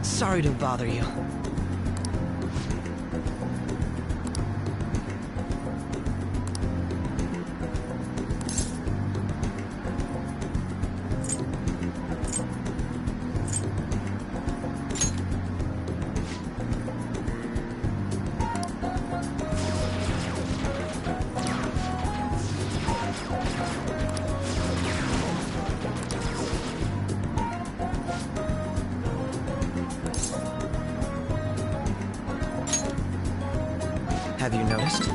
Sorry to bother you. Have you noticed?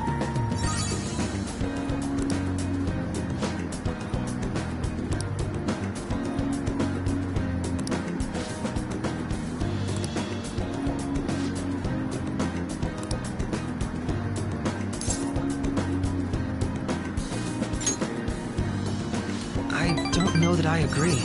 I don't know that I agree.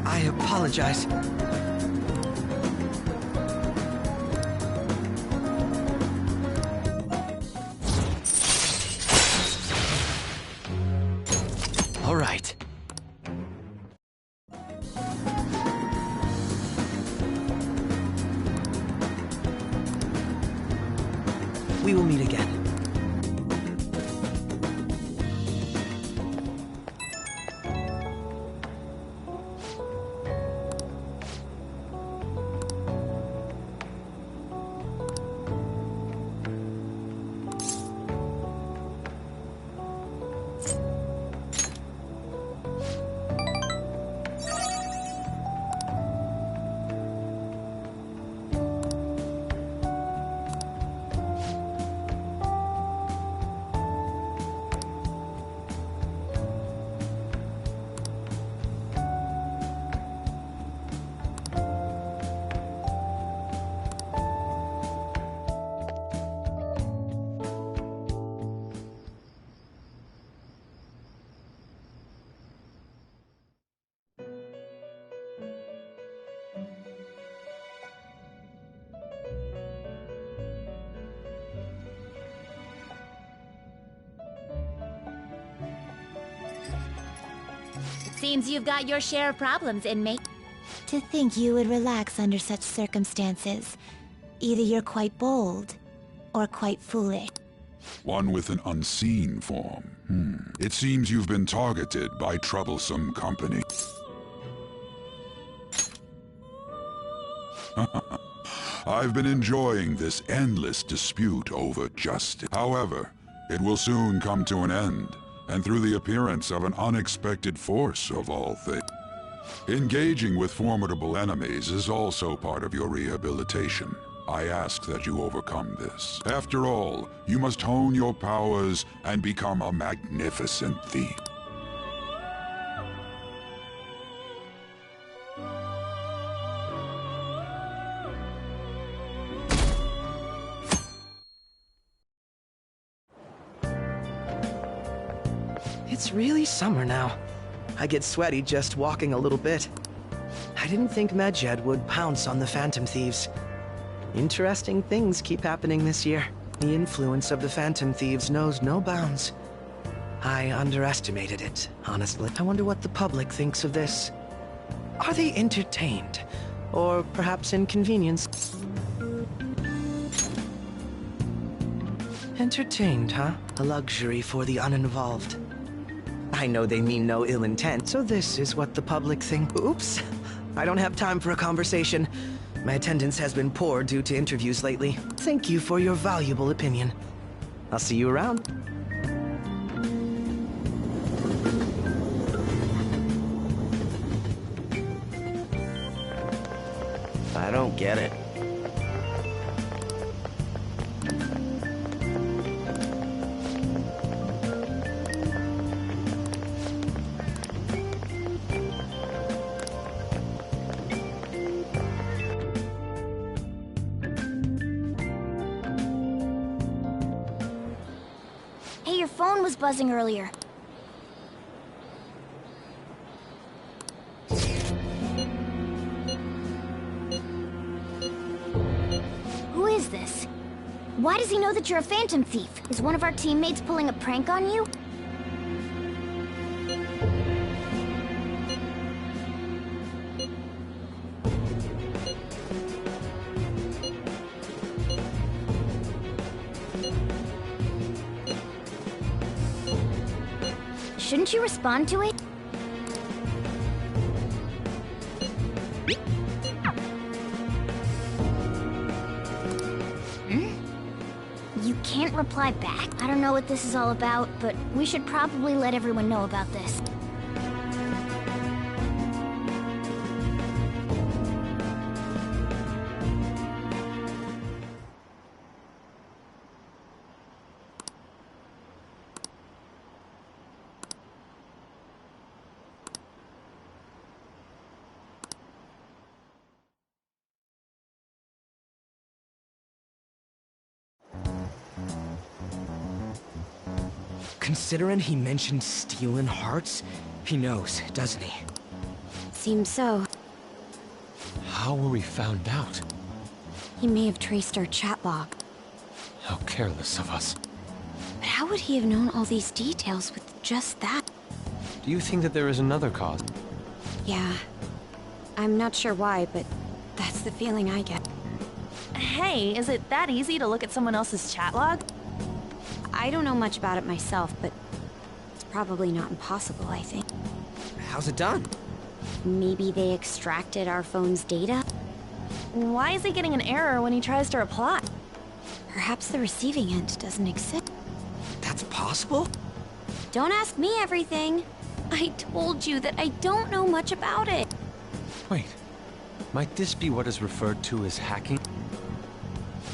I apologize. All right. We will meet again. Seems you've got your share of problems, inmate. To think you would relax under such circumstances. Either you're quite bold, or quite foolish. One with an unseen form. It seems you've been targeted by troublesome company. I've been enjoying this endless dispute over justice. However, it will soon come to an end, and through the appearance of an unexpected force of all things. Engaging with formidable enemies is also part of your rehabilitation. I ask that you overcome this. After all, you must hone your powers and become a magnificent thief. It's really summer now. I get sweaty just walking a little bit. I didn't think Medjed would pounce on the Phantom Thieves. Interesting things keep happening this year. The influence of the Phantom Thieves knows no bounds. I underestimated it, honestly. I wonder what the public thinks of this. Are they entertained? Or perhaps inconvenienced? Entertained, huh? A luxury for the uninvolved. I know they mean no ill intent, so this is what the public think. Oops. I don't have time for a conversation. My attendance has been poor due to interviews lately. Thank you for your valuable opinion. I'll see you around. I don't get it. Hey, your phone was buzzing earlier. Who is this? Why does he know that you're a Phantom Thief? Is one of our teammates pulling a prank on you? Shouldn't you respond to it? You can't reply back? I don't know what this is all about, but we should probably let everyone know about this. Considering he mentioned stealing hearts, he knows, doesn't he? Seems so. How were we found out? He may have traced our chat log. How careless of us. But how would he have known all these details with just that? Do you think that there is another cause? Yeah. I'm not sure why, but that's the feeling I get. Hey, is it that easy to look at someone else's chat log? I don't know much about it myself, but it's probably not impossible, I think. How's it done? Maybe they extracted our phone's data? Why is he getting an error when he tries to reply? Perhaps the receiving end doesn't exist. That's possible? Don't ask me everything. I told you that I don't know much about it. Wait, might this be what is referred to as hacking?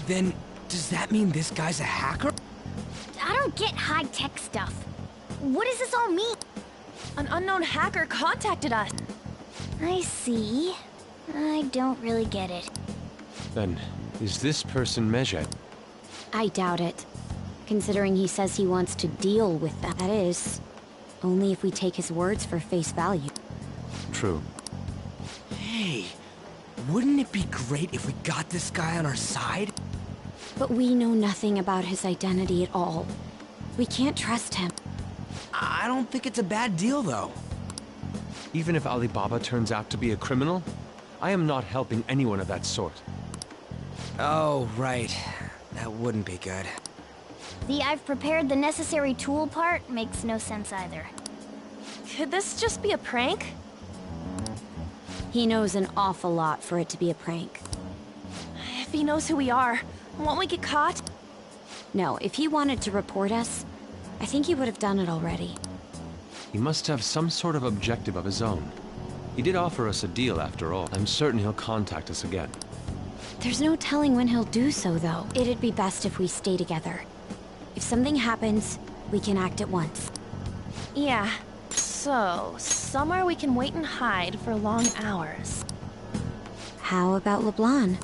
Then, does that mean this guy's a hacker? I don't get high-tech stuff. What does this all mean? An unknown hacker contacted us. I see. I don't really get it. Then, is this person Medjed? I doubt it. Considering he says he wants to deal with that. That is, only if we take his words for face value. True. Hey, wouldn't it be great if we got this guy on our side? But we know nothing about his identity at all. We can't trust him. I don't think it's a bad deal, though. Even if Alibaba turns out to be a criminal, I am not helping anyone of that sort. Oh, right. That wouldn't be good. The "I've prepared the necessary tool" part makes no sense either. Could this just be a prank? He knows an awful lot for it to be a prank. If he knows who we are, won't we get caught? No, if he wanted to report us, I think he would have done it already. He must have some sort of objective of his own. He did offer us a deal after all. I'm certain he'll contact us again. There's no telling when he'll do so, though. It'd be best if we stay together. If something happens, we can act at once. Yeah. So, somewhere we can wait and hide for long hours. How about LeBlanc?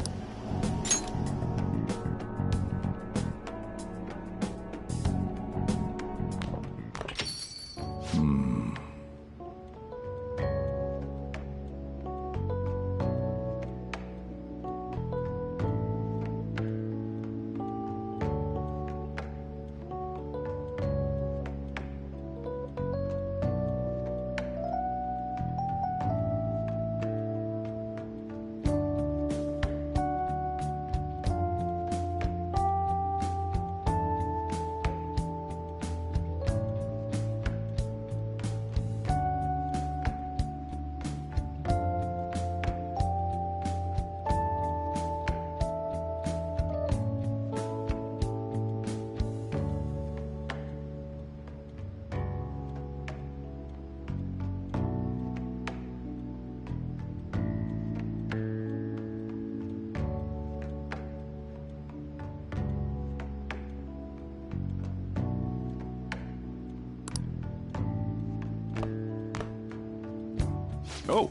Oh,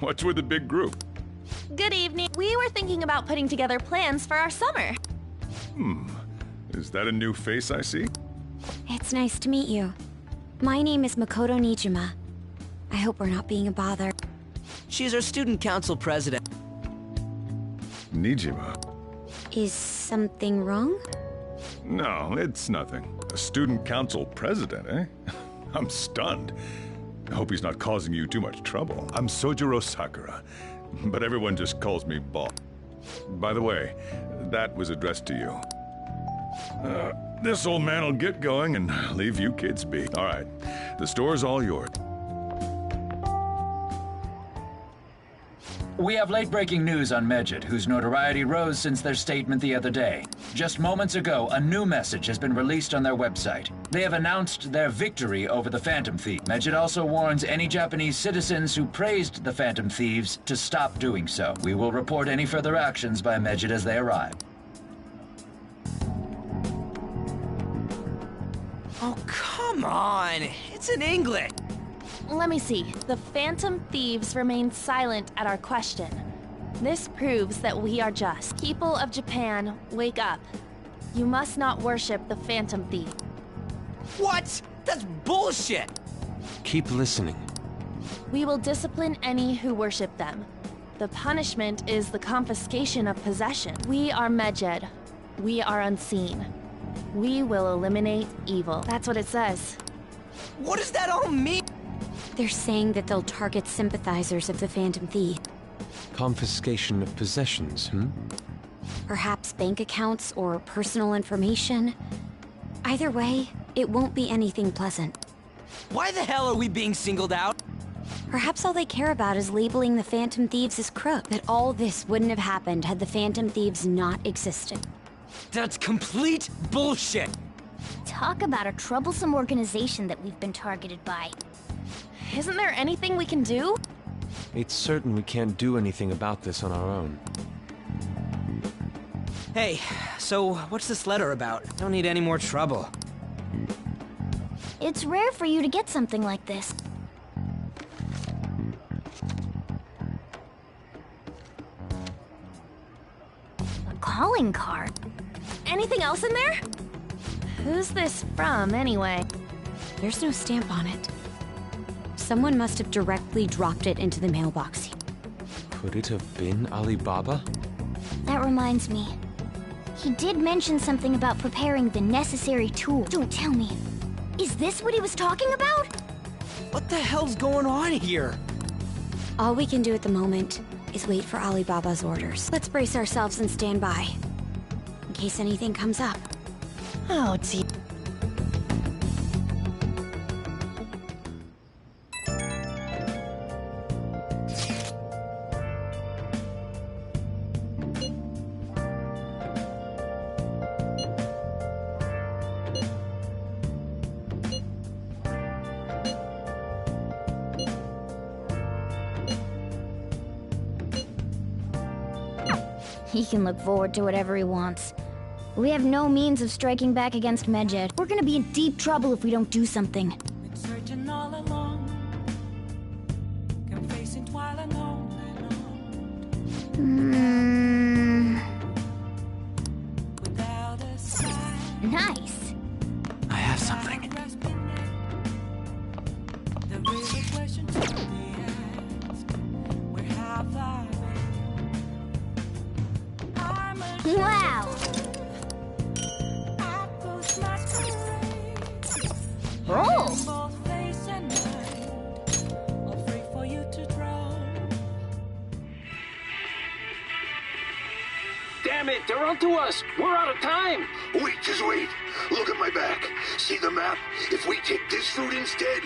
what's with the big group? Good evening. We were thinking about putting together plans for our summer. Is that a new face I see? It's nice to meet you. My name is Makoto Nijima. I hope we're not being a bother. She's our student council president. Nijima? Is something wrong? No, it's nothing. A student council president, eh? I'm stunned. I hope he's not causing you too much trouble. I'm Sojiro Sakura, but everyone just calls me Boss. By the way, that was addressed to you. This old man will get going and leave you kids be. All right, the store's all yours. We have late-breaking news on Medjed, whose notoriety rose since their statement the other day. Just moments ago, a new message has been released on their website. They have announced their victory over the Phantom Thieves. Medjed also warns any Japanese citizens who praised the Phantom Thieves to stop doing so. We will report any further actions by Medjed as they arrive. Oh, come on! It's in English! Let me see. The Phantom Thieves remain silent at our question. This proves that we are just. People of Japan, wake up. You must not worship the Phantom Thief. What? That's bullshit! Keep listening. We will discipline any who worship them. The punishment is the confiscation of possession. We are Medjed. We are unseen. We will eliminate evil. That's what it says. What does that all mean? They're saying that they'll target sympathizers of the Phantom Thief. Confiscation of possessions, hmm? Perhaps bank accounts or personal information. Either way, it won't be anything pleasant. Why the hell are we being singled out? Perhaps all they care about is labeling the Phantom Thieves as crook. That all this wouldn't have happened had the Phantom Thieves not existed. That's complete bullshit! Talk about a troublesome organization that we've been targeted by. Isn't there anything we can do? It's certain we can't do anything about this on our own. Hey, so what's this letter about? Don't need any more trouble. It's rare for you to get something like this. A calling card. Anything else in there? Who's this from, anyway? There's no stamp on it. Someone must have directly dropped it into the mailbox. Could it have been Alibaba? That reminds me. He did mention something about preparing the necessary tools. Don't tell me. Is this what he was talking about? What the hell's going on here? All we can do at the moment is wait for Alibaba's orders. Let's brace ourselves and stand by, in case anything comes up. Oh, gee. He can look forward to whatever he wants. We have no means of striking back against Medjed. We're gonna be in deep trouble if we don't do something. Been searching all along, confessing while alone. Without a sign. Nice. I have something. The real question to be asked, where have I been? I'm a Wow. I post my story. Oh. Both face and mind, all free for you to draw. Damn it, they're onto us. We're out of time. Wait, just wait. Look at my back. See the map? If we take this route instead,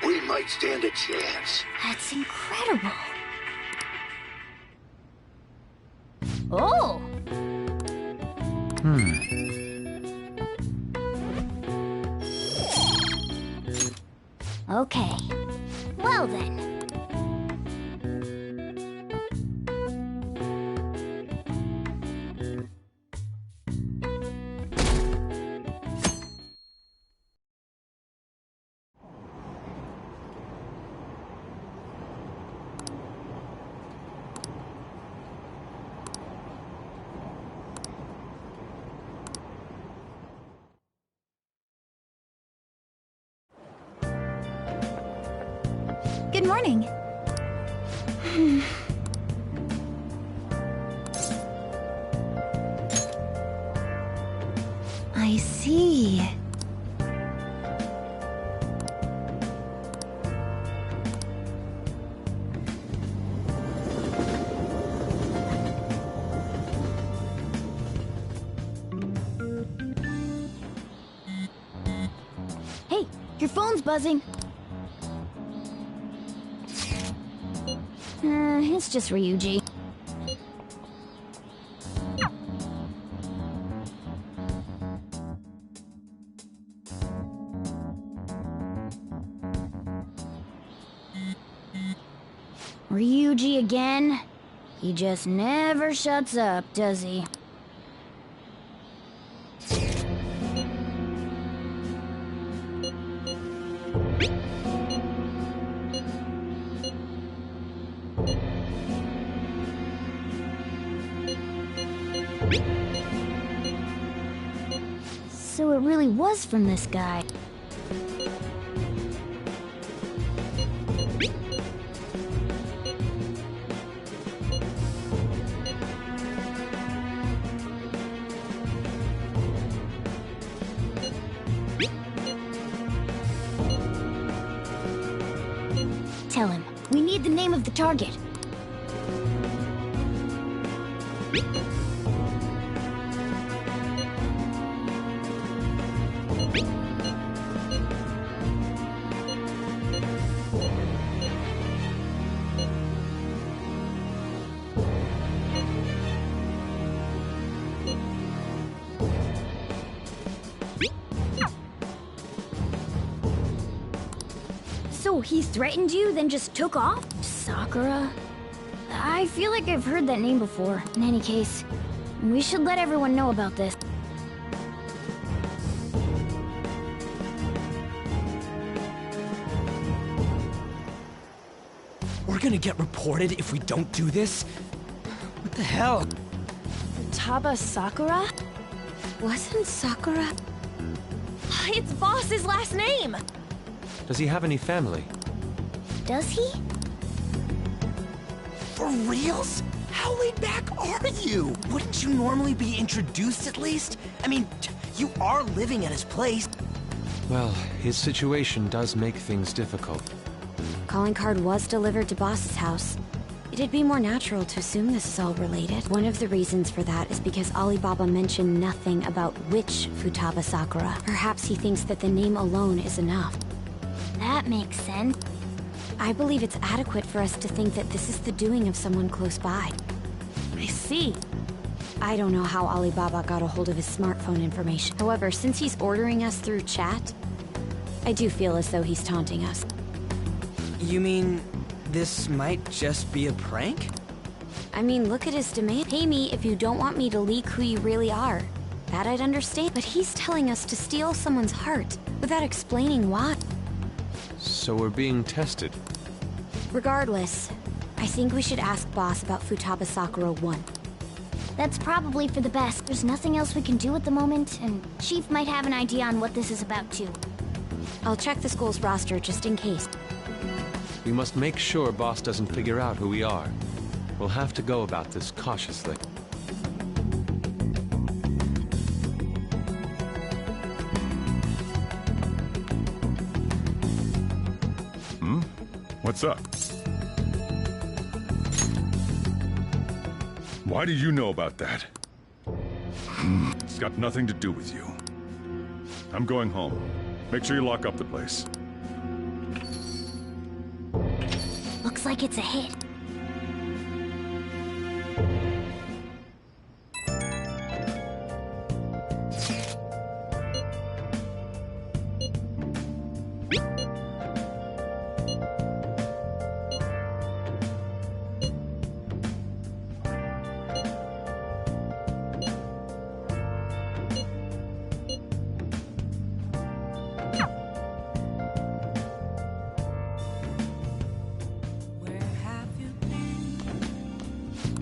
we might stand a chance. That's incredible. Oh. Okay. Well then. morning. I see. Hey, your phone's buzzing. It's just Ryuji. Ryuji again? He just never shuts up, does he? So it really was from this guy. Tell him, we need the name of the target. So he threatened you, then just took off? Sakura? I feel like I've heard that name before. In any case, we should let everyone know about this. We're gonna get reported if we don't do this? What the hell? Futaba Sakura? Wasn't Sakura? It's Boss's last name! Does he have any family? Does he? For reals? How laid back are you? Wouldn't you normally be introduced at least? I mean, you are living at his place. Well, his situation does make things difficult. Calling card was delivered to Boss's house. It'd be more natural to assume this is all related. One of the reasons for that is because Alibaba mentioned nothing about which Futaba Sakura. Perhaps he thinks that the name alone is enough. That makes sense. I believe it's adequate for us to think that this is the doing of someone close by. I see. I don't know how Alibaba got a hold of his smartphone information. However, since he's ordering us through chat, I do feel as though he's taunting us. You mean this might just be a prank? I mean, look at his demand. Pay me if you don't want me to leak who you really are. That I'd understand. But he's telling us to steal someone's heart without explaining why. So we're being tested. Regardless, I think we should ask Boss about Futaba Sakura 1. That's probably for the best. There's nothing else we can do at the moment, and Chief might have an idea on what this is about too. I'll check the school's roster just in case. We must make sure Boss doesn't figure out who we are. We'll have to go about this cautiously. What's up? Why do you know about that? It's got nothing to do with you. I'm going home. Make sure you lock up the place. Looks like it's a hit.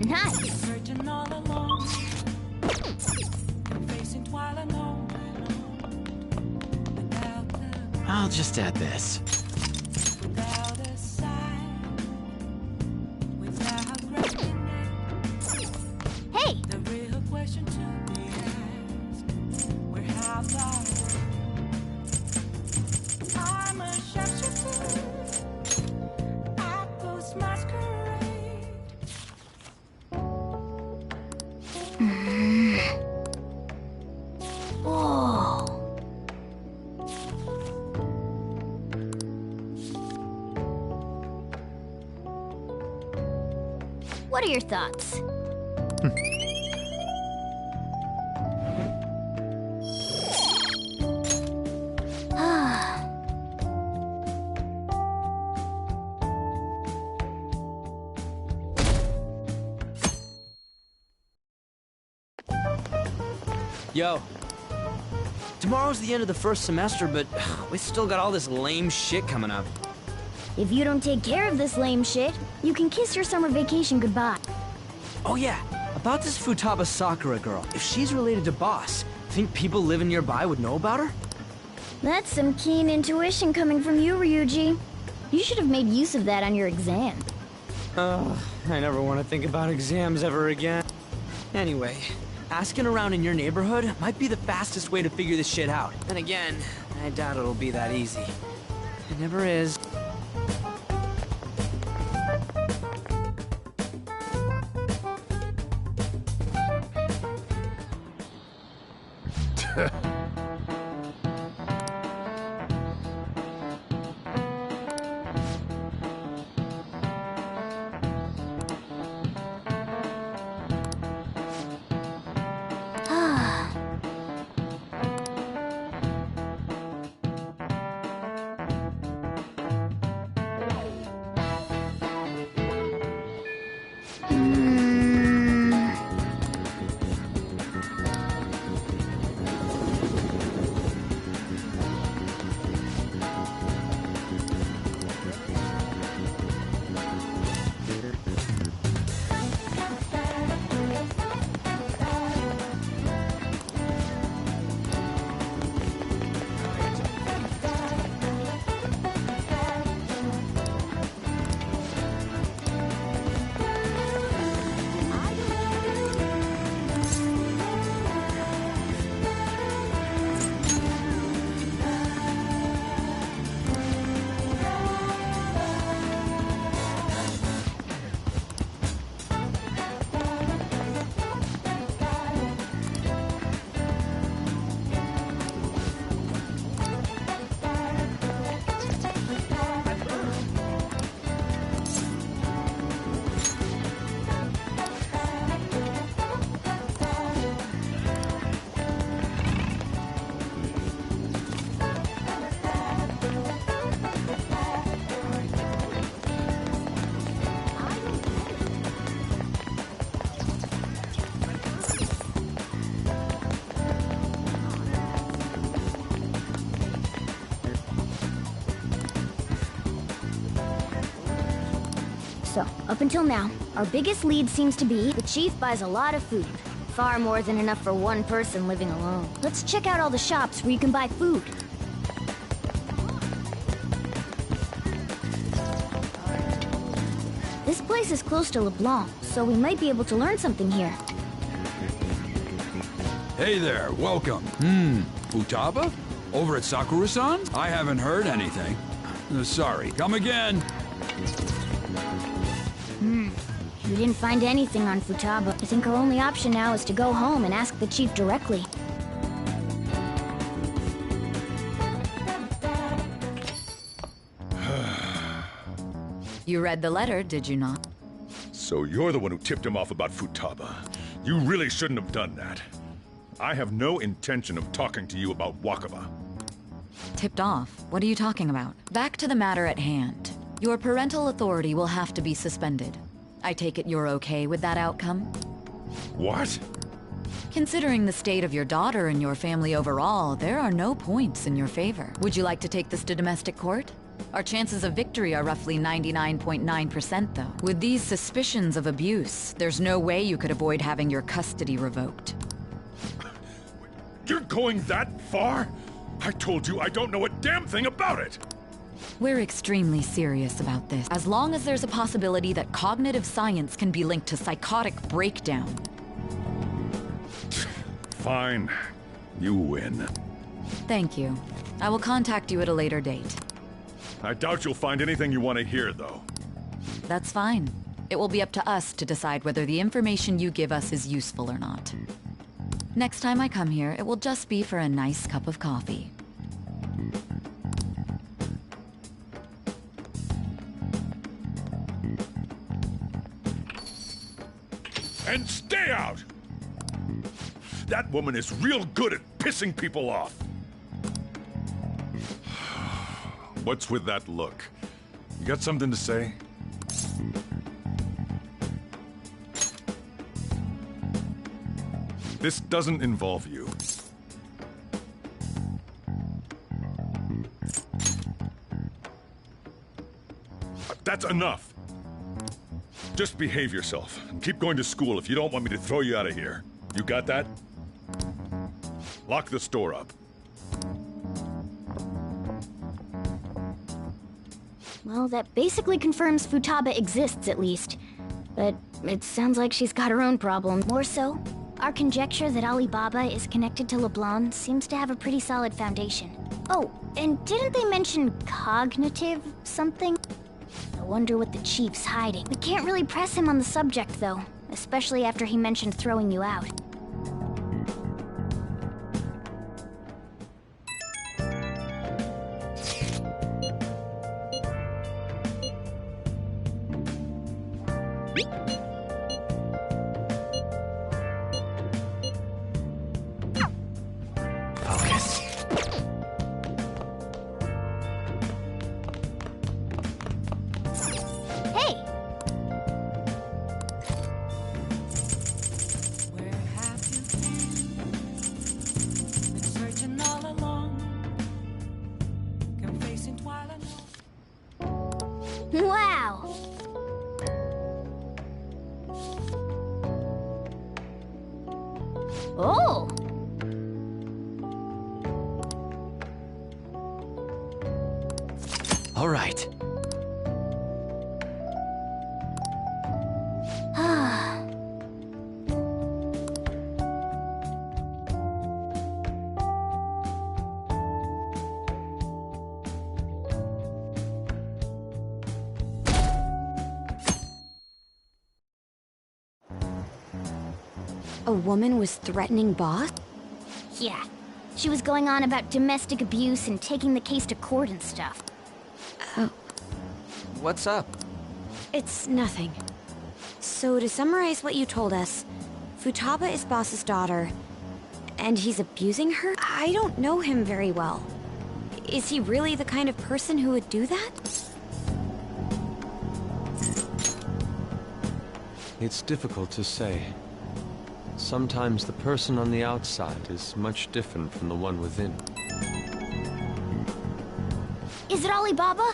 Nice. Searching all alone, facing twilight alone. I'll just add this. Without a sign, What are your thoughts? Yo. Tomorrow's the end of the first semester, but we still got all this lame shit coming up. If you don't take care of this lame shit, you can kiss your summer vacation goodbye. Oh yeah, about this Futaba Sakura girl. If she's related to Boss, think people living nearby would know about her? That's some keen intuition coming from you, Ryuji. You should have made use of that on your exam. I never want to think about exams ever again. Anyway, asking around in your neighborhood might be the fastest way to figure this shit out. And again, I doubt it'll be that easy. It never is. So, up until now, our biggest lead seems to be the chief buys a lot of food. Far more than enough for one person living alone. Let's check out all the shops where you can buy food. This place is close to LeBlanc, so we might be able to learn something here. Hey there, welcome. Futaba? Over at Sakura-san? I haven't heard anything. Sorry, come again. We didn't find anything on Futaba. I think our only option now is to go home and ask the chief directly. You read the letter, did you not? So you're the one who tipped him off about Futaba. You really shouldn't have done that. I have no intention of talking to you about Wakaba. Tipped off? What are you talking about? Back to the matter at hand. Your parental authority will have to be suspended. I take it you're okay with that outcome? What? Considering the state of your daughter and your family overall, there are no points in your favor. Would you like to take this to domestic court? Our chances of victory are roughly 99.9% though. With these suspicions of abuse, there's no way you could avoid having your custody revoked. You're going that far? I told you I don't know a damn thing about it! We're extremely serious about this. As long as there's a possibility that cognitive science can be linked to psychotic breakdown. Fine. You win. Thank you. I will contact you at a later date. I doubt you'll find anything you want to hear, though. That's fine. It will be up to us to decide whether the information you give us is useful or not. Next time I come here, it will just be for a nice cup of coffee. and stay out! That woman is real good at pissing people off. What's with that look? You got something to say? This doesn't involve you. That's enough. Just behave yourself and keep going to school if you don't want me to throw you out of here. You got that? Lock the store up. Well, that basically confirms Futaba exists, at least. But it sounds like she's got her own problem. More so, our conjecture that Alibaba is connected to LeBlanc seems to have a pretty solid foundation. Oh, and didn't they mention cognitive something? I wonder what the chief's hiding. We can't really press him on the subject, though, especially after he mentioned throwing you out. Wow! Oh! All right. A woman was threatening Boss? Yeah. She was going on about domestic abuse and taking the case to court and stuff. Oh. What's up? It's nothing. So to summarize what you told us, Futaba is Boss's daughter, and he's abusing her? I don't know him very well. Is he really the kind of person who would do that? It's difficult to say. Sometimes the person on the outside is much different from the one within. Is it Alibaba?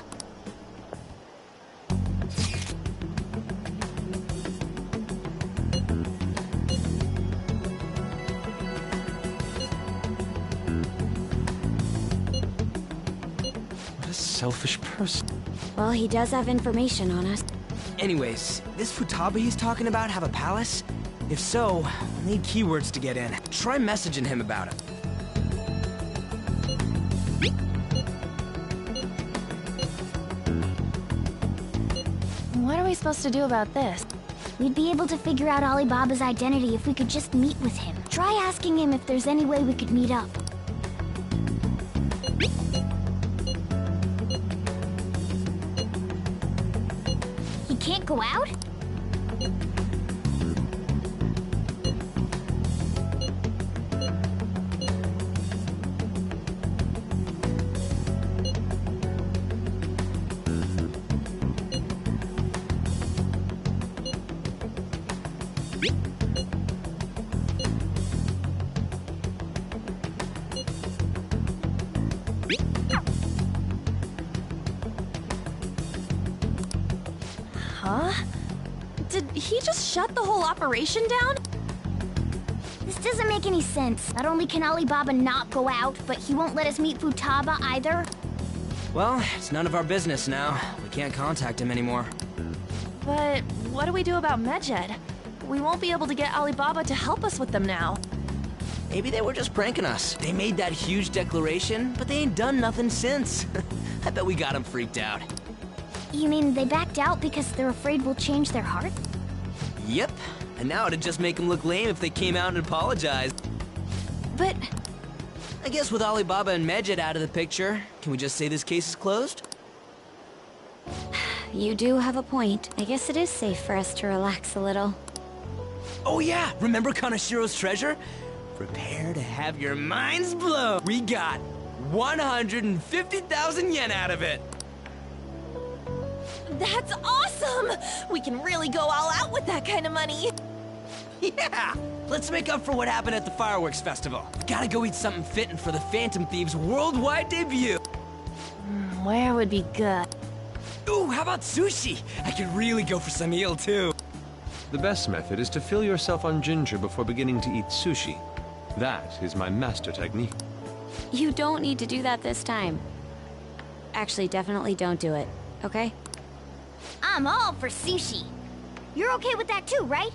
What a selfish person. Well, he does have information on us. Anyways, this Futaba he's talking about have a palace? If so, we'll need keywords to get in. Try messaging him about it. What are we supposed to do about this? We'd be able to figure out Alibaba's identity if we could just meet with him. Try asking him if there's any way we could meet up. He can't go out? Huh? Did he just shut the whole operation down? This doesn't make any sense. Not only can Alibaba not go out, but he won't let us meet Futaba either. Well, it's none of our business now. We can't contact him anymore. But what do we do about Medjed? We won't be able to get Alibaba to help us with them now. Maybe they were just pranking us. They made that huge declaration, but they ain't done nothing since. I bet we got them freaked out. You mean they backed out because they're afraid we'll change their heart? Yep. And now it'd just make them look lame if they came out and apologized. But I guess with Alibaba and Medjed out of the picture, can we just say this case is closed? You do have a point. I guess it is safe for us to relax a little. Oh yeah, remember Kanashiro's treasure? Prepare to have your minds blown. We got 150,000 yen out of it. That's awesome! We can really go all out with that kind of money. Yeah! Let's make up for what happened at the fireworks festival. Gotta go eat something fitting for the Phantom Thieves' worldwide debut. Where would be good? Ooh, how about sushi? I could really go for some eel, too. The best method is to fill yourself on ginger before beginning to eat sushi. That is my master technique. You don't need to do that this time. Actually, definitely don't do it, okay? I'm all for sushi. You're okay with that too, right?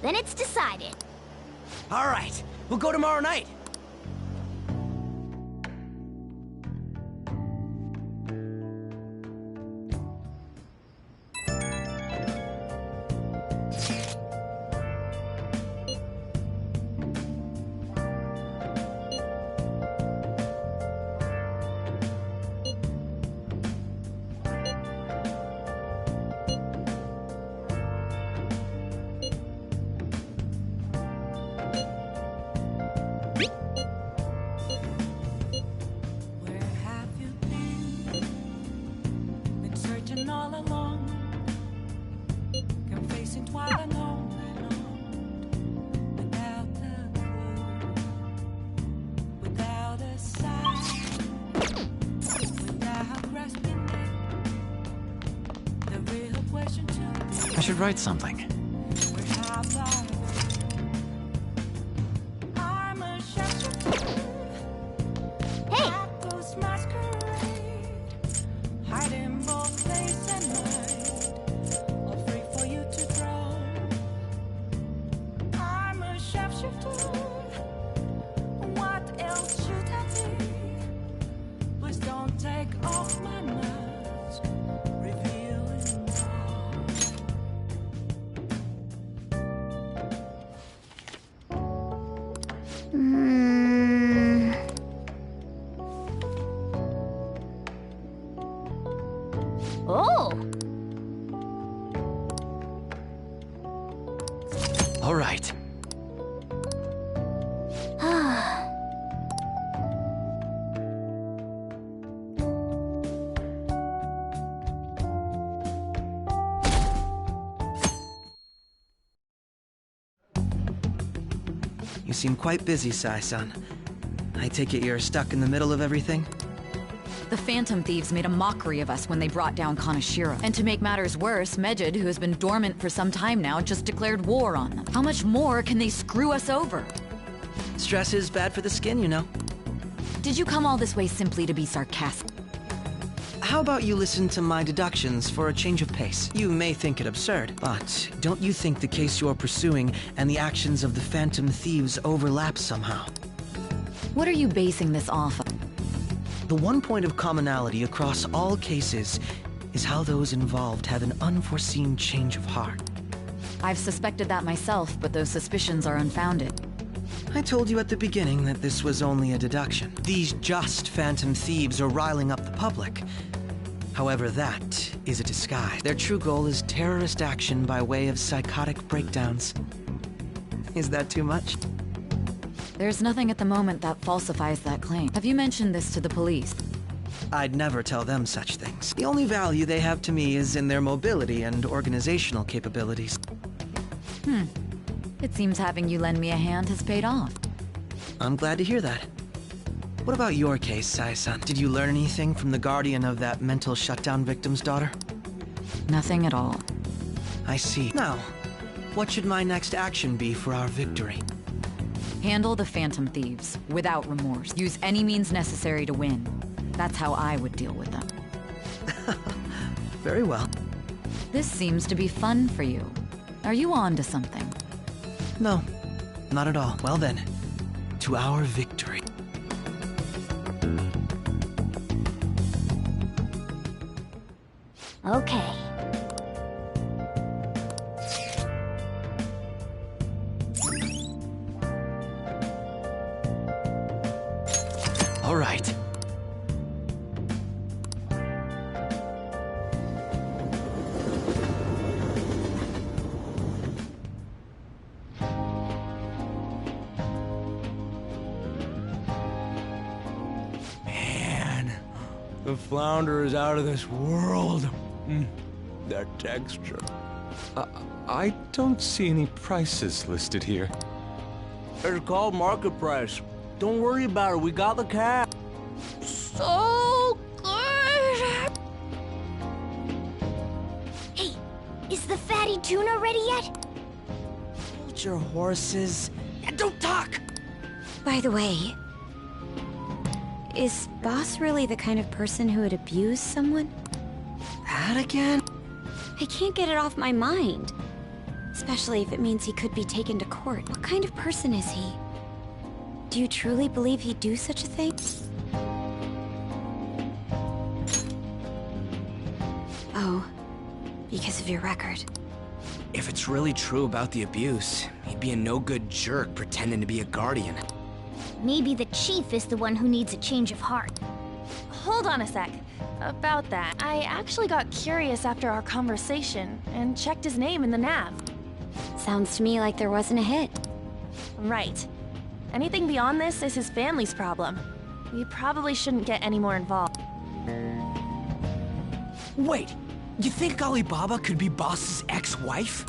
Then it's decided. All right, we'll go tomorrow night. I should write something. Hey! What else should I be? Please don't take off my mask, revealing Oh! All right. You seem quite busy, Sai-san. I take it you're stuck in the middle of everything? The Phantom Thieves made a mockery of us when they brought down Kanashiro. And to make matters worse, Medjed, who has been dormant for some time now, just declared war on them. How much more can they screw us over? Stress is bad for the skin, you know. Did you come all this way simply to be sarcastic? How about you listen to my deductions for a change of pace? You may think it absurd, but don't you think the case you're pursuing and the actions of the Phantom Thieves overlap somehow? What are you basing this off of? The one point of commonality across all cases is how those involved have an unforeseen change of heart. I've suspected that myself, but those suspicions are unfounded. I told you at the beginning that this was only a deduction. These just Phantom Thieves are riling up the public. However, that is a disguise. Their true goal is terrorist action by way of psychotic breakdowns. Is that too much? There's nothing at the moment that falsifies that claim. Have you mentioned this to the police? I'd never tell them such things. The only value they have to me is in their mobility and organizational capabilities. It seems having you lend me a hand has paid off. I'm glad to hear that. What about your case, Sai-san? Did you learn anything from the guardian of that mental shutdown victim's daughter? Nothing at all. I see. Now, what should my next action be for our victory? Handle the Phantom Thieves, without remorse. Use any means necessary to win. That's how I would deal with them. Very well. This seems to be fun for you. Are you on to something? No, not at all. Well then, to our victory. Okay. All right. The flounder is out of this world. That texture. I don't see any prices listed here. It's called market price. Don't worry about it, we got the cash. So good! Hey, is the fatty tuna ready yet? Hold your horses and don't talk! By the way, is Boss really the kind of person who would abuse someone? That again? I can't get it off my mind. Especially if it means he could be taken to court. What kind of person is he? Do you truly believe he'd do such a thing? Oh, because of your record. If it's really true about the abuse, he'd be a no-good jerk pretending to be a guardian. Maybe the chief is the one who needs a change of heart. Hold on a sec. About that, I actually got curious after our conversation and checked his name in the nav. Sounds to me like there wasn't a hit. Right. Anything beyond this is his family's problem. We probably shouldn't get any more involved. Wait, you think Alibaba could be Boss's ex-wife?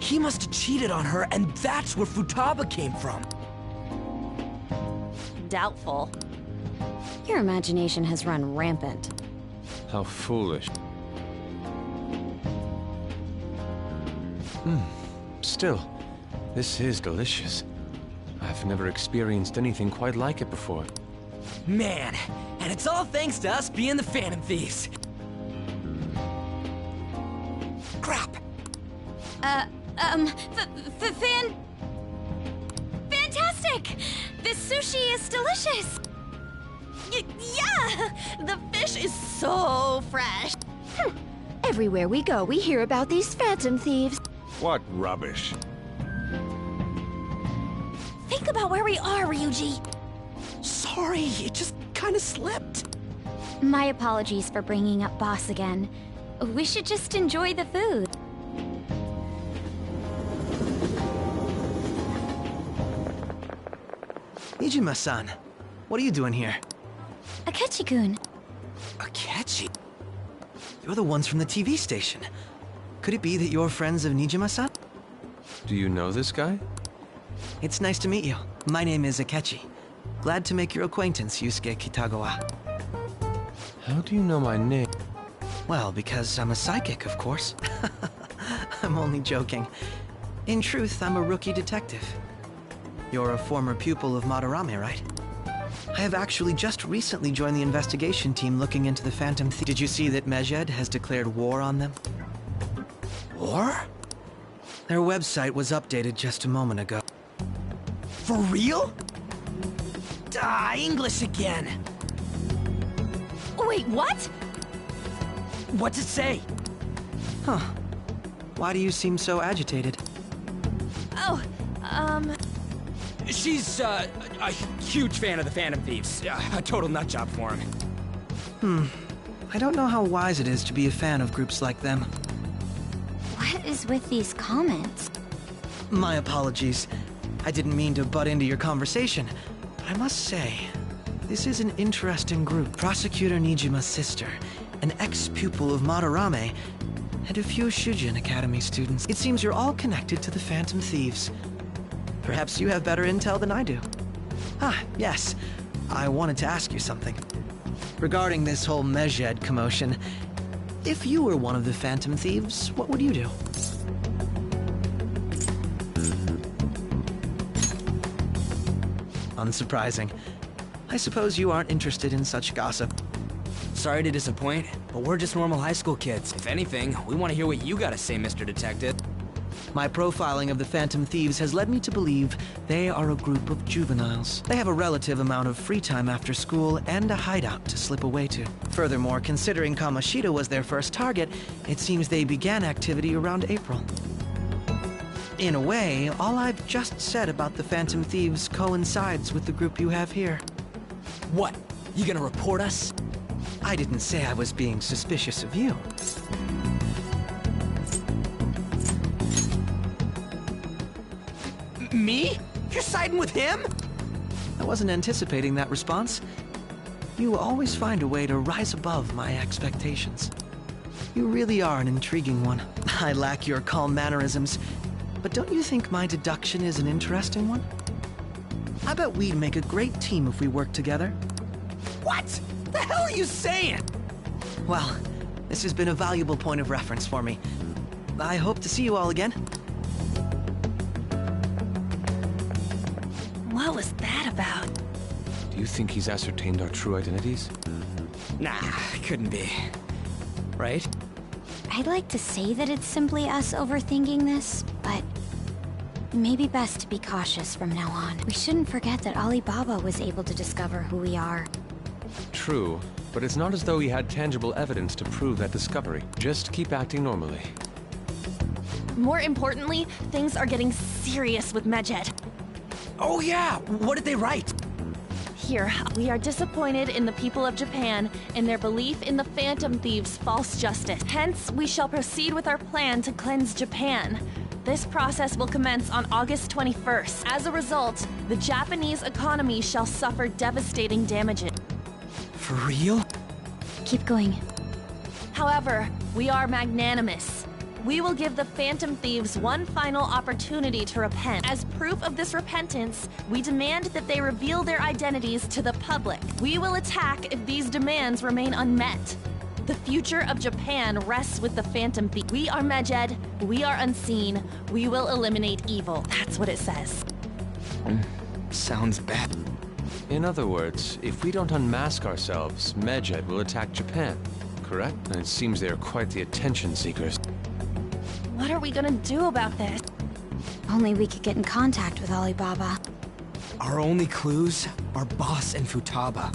He must have cheated on her, and that's where Futaba came from. Doubtful. Your imagination has run rampant. How foolish. Still, this is delicious. I've never experienced anything quite like it before. Man, and it's all thanks to us being the Phantom Thieves. Crap. Fantastic! This sushi is delicious! Yeah! The fish is so fresh! Everywhere we go, we hear about these Phantom Thieves. What rubbish. Think about where we are, Ryuji! Sorry, it just kinda slipped. My apologies for bringing up Boss again. We should just enjoy the food. Nijima-san, what are you doing here? Akechi-kun. Akechi? You're the ones from the TV station. Could it be that you're friends of Nijima-san? Do you know this guy? It's nice to meet you. My name is Akechi. Glad to make your acquaintance, Yusuke Kitagawa. How do you know my name? Well, because I'm a psychic, of course. I'm only joking. In truth, I'm a rookie detective. You're a former pupil of Madarame, right? I have actually just recently joined the investigation team looking into the Phantom Thieves. Did you see that Medjed has declared war on them? War? Their website was updated just a moment ago. For real? English again. Wait, what? What's it say? Huh. Why do you seem so agitated? Oh, She's, a huge fan of the Phantom Thieves. A total nutjob for him. I don't know how wise it is to be a fan of groups like them. What is with these comments? My apologies. I didn't mean to butt into your conversation, but I must say, this is an interesting group. Prosecutor Nijima's sister, an ex-pupil of Madarame, and a few Shujin Academy students. It seems you're all connected to the Phantom Thieves. Perhaps you have better intel than I do. Ah, yes. I wanted to ask you something. Regarding this whole Medjed commotion, if you were one of the Phantom Thieves, what would you do? Unsurprising. I suppose you aren't interested in such gossip. Sorry to disappoint, but we're just normal high school kids. If anything, we want to hear what you gotta say, Mr. Detective. My profiling of the Phantom Thieves has led me to believe they are a group of juveniles. They have a relative amount of free time after school and a hideout to slip away to. Furthermore, considering Kamoshida was their first target, it seems they began activity around April. In a way, all I've just said about the Phantom Thieves coincides with the group you have here. What? You gonna report us? I didn't say I was being suspicious of you. Me? You're siding with him? I wasn't anticipating that response. You always find a way to rise above my expectations. You really are an intriguing one. I lack your calm mannerisms, but don't you think my deduction is an interesting one? I bet we'd make a great team if we worked together. What? The hell are you saying? Well, this has been a valuable point of reference for me. I hope to see you all again. What was that about? Do you think he's ascertained our true identities? Nah, couldn't be. Right? I'd like to say that it's simply us overthinking this, but it may be best to be cautious from now on. We shouldn't forget that Alibaba was able to discover who we are. True, but it's not as though he had tangible evidence to prove that discovery. Just keep acting normally. More importantly, things are getting serious with Medjed. Oh yeah! What did they write? Here, we are disappointed in the people of Japan and their belief in the Phantom Thieves' false justice. Hence, we shall proceed with our plan to cleanse Japan. This process will commence on August 21st. As a result, the Japanese economy shall suffer devastating damages. For real? Keep going. However, we are magnanimous. We will give the Phantom Thieves one final opportunity to repent. As proof of this repentance, we demand that they reveal their identities to the public. We will attack if these demands remain unmet. The future of Japan rests with the Phantom Thieves. We are Medjed, we are unseen, we will eliminate evil. That's what it says. Sounds bad. In other words, if we don't unmask ourselves, Medjed will attack Japan, correct? And it seems they are quite the attention seekers. What are we gonna do about this? Only we could get in contact with Alibaba. Our only clues are Boss and Futaba.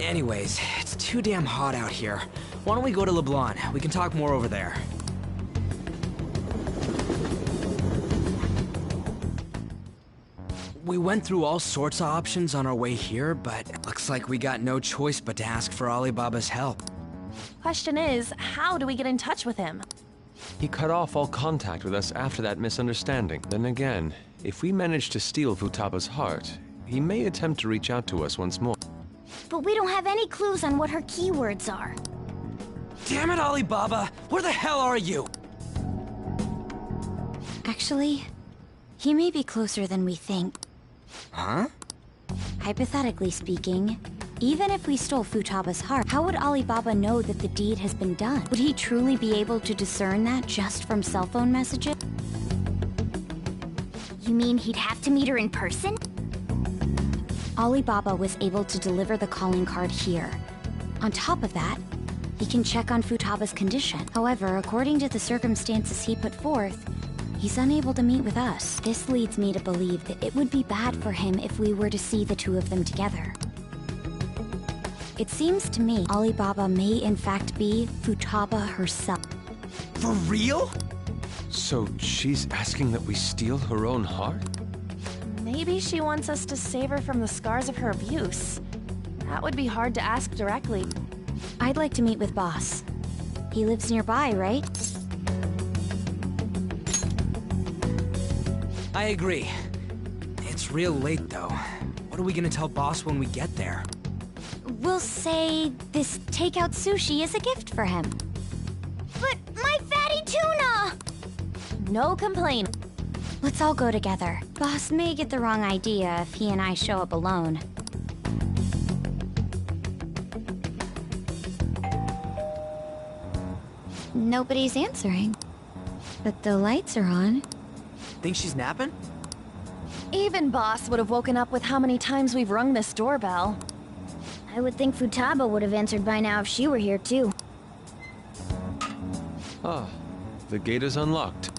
Anyways, it's too damn hot out here. Why don't we go to Leblon? We can talk more over there. We went through all sorts of options on our way here, but looks like we got no choice but to ask for Alibaba's help. Question is, how do we get in touch with him? He cut off all contact with us after that misunderstanding. Then again, if we manage to steal Futaba's heart, he may attempt to reach out to us once more. But we don't have any clues on what her keywords are. Damn it, Alibaba! Where the hell are you? Actually, he may be closer than we think. Huh? Hypothetically speaking, even if we stole Futaba's heart, how would Alibaba know that the deed has been done? Would he truly be able to discern that just from cell phone messages? You mean he'd have to meet her in person? Alibaba was able to deliver the calling card here. On top of that, he can check on Futaba's condition. However, according to the circumstances he put forth, he's unable to meet with us. This leads me to believe that it would be bad for him if we were to see the two of them together. It seems to me Alibaba may in fact be Futaba herself. For real? So she's asking that we steal her own heart? Maybe she wants us to save her from the scars of her abuse. That would be hard to ask directly. I'd like to meet with Boss. He lives nearby, right? I agree. It's real late, though. What are we gonna tell Boss when we get there? We'll say this takeout sushi is a gift for him. But my fatty tuna! No complaint. Let's all go together. Boss may get the wrong idea if he and I show up alone. Nobody's answering. But the lights are on. Think she's napping? Even Boss would have woken up with how many times we've rung this doorbell. I would think Futaba would have answered by now if she were here too. Ah, the gate is unlocked.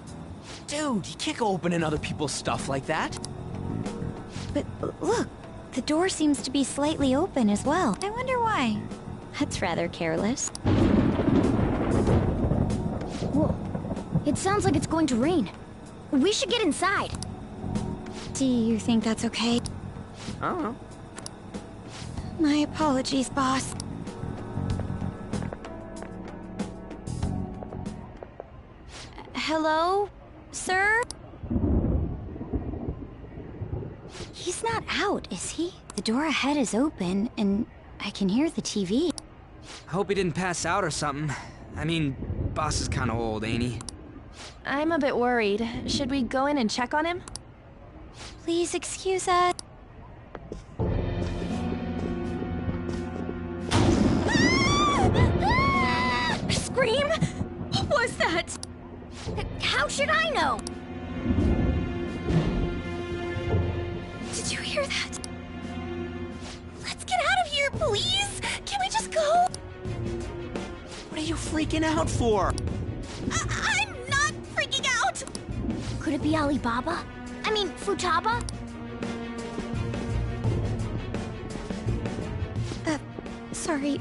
Dude, you can't go opening other people's stuff like that. But look, the door seems to be slightly open as well. I wonder why. That's rather careless. Whoa. It sounds like it's going to rain. We should get inside. Do you think that's okay? I don't know. My apologies, Boss. Hello, sir? He's not out, is he? The door ahead is open, and I can hear the TV. Hope he didn't pass out or something. I mean, boss is kinda old, ain't he? I'm a bit worried. Should we go in and check on him? Please excuse us. Scream? What was that? How should I know? Did you hear that? Let's get out of here, please! Can we just go? What are you freaking out for? I'm not freaking out! Could it be Alibaba? I mean, Futaba? Sorry,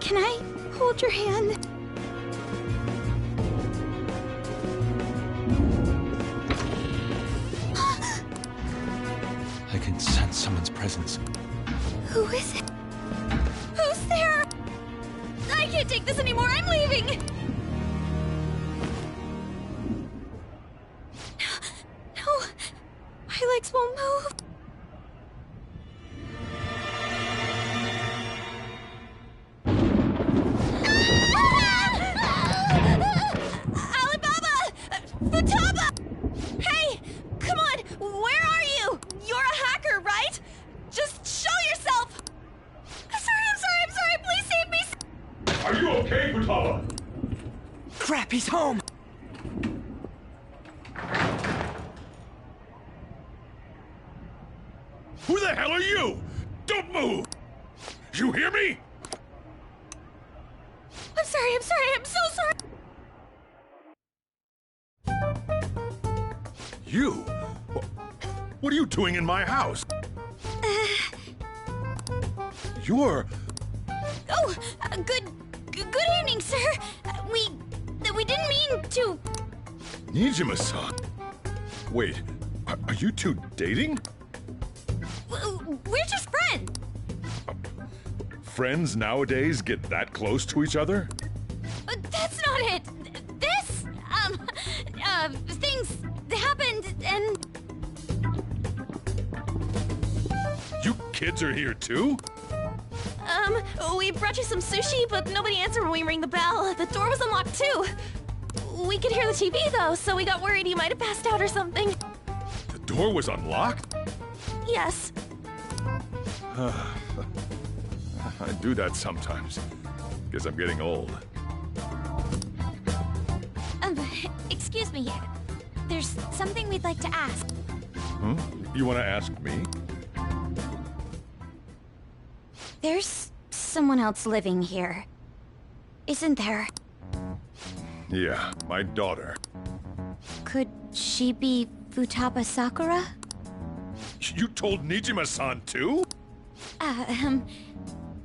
can I hold your hand? I can sense someone's presence. Who is it? Who's there? I can't take this anymore, I'm leaving! No, my legs won't move. Alibaba! Futaba! Hey! Come on! Where are you? You're a hacker, right? Just show yourself! I'm sorry! Please save me! Are you okay, Futaba? Crap, he's home! Who the hell are you? Don't move! You hear me? I'm so sorry! You? What are you doing in my house? You're... Oh, good evening, sir. We didn't mean to... Nijima-san. Wait, are you two dating? We're just friends. Friends nowadays get that close to each other? That's not it. This, things happened and... You kids are here too? We brought you some sushi, but nobody answered when we rang the bell. The door was unlocked too. We could hear the TV though, so we got worried he might have passed out or something. The door was unlocked? Yes. I do that sometimes. Guess I'm getting old. Excuse me. There's something we'd like to ask. Hmm? You want to ask me? There's someone else living here, isn't there? Yeah, my daughter. Could she be Futaba Sakura? You told Nijima-san too?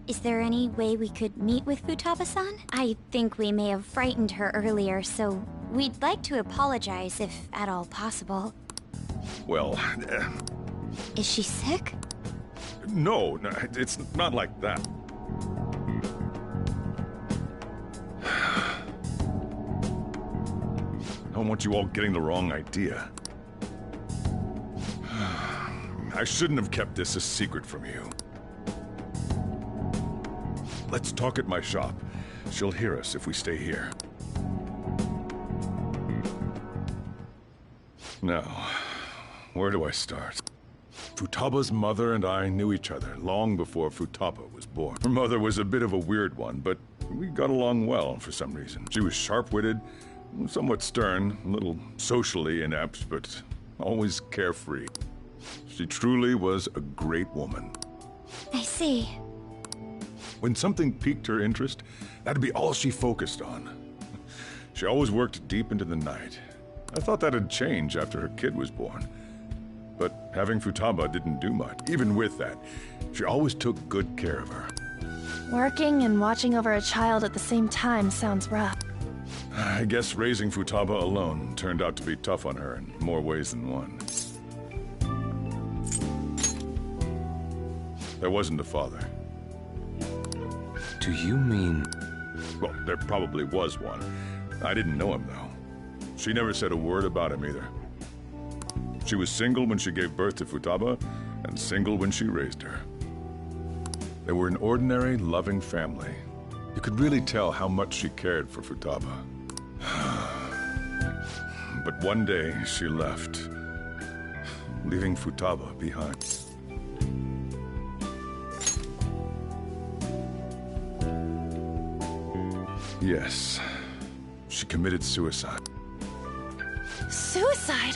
Is there any way we could meet with Futaba-san? I think we may have frightened her earlier, so we'd like to apologize if at all possible. Well, Is she sick? no, it's not like that. I don't want you all getting the wrong idea. I shouldn't have kept this a secret from you. Let's talk at my shop. She'll hear us if we stay here. Now, where do I start? Futaba's mother and I knew each other long before Futaba was born. Her mother was a bit of a weird one, but we got along well for some reason. She was sharp-witted, somewhat stern, a little socially inept, but always carefree. She truly was a great woman. I see. When something piqued her interest, that'd be all she focused on. She always worked deep into the night. I thought that'd change after her kid was born. But having Futaba didn't do much. Even with that, she always took good care of her. Working and watching over a child at the same time sounds rough. I guess raising Futaba alone turned out to be tough on her in more ways than one. There wasn't a father. Do you mean... Well, there probably was one. I didn't know him, though. She never said a word about him, either. She was single when she gave birth to Futaba, and single when she raised her. They were an ordinary, loving family. You could really tell how much she cared for Futaba. But one day, she left, leaving Futaba behind. Yes, she committed suicide. Suicide?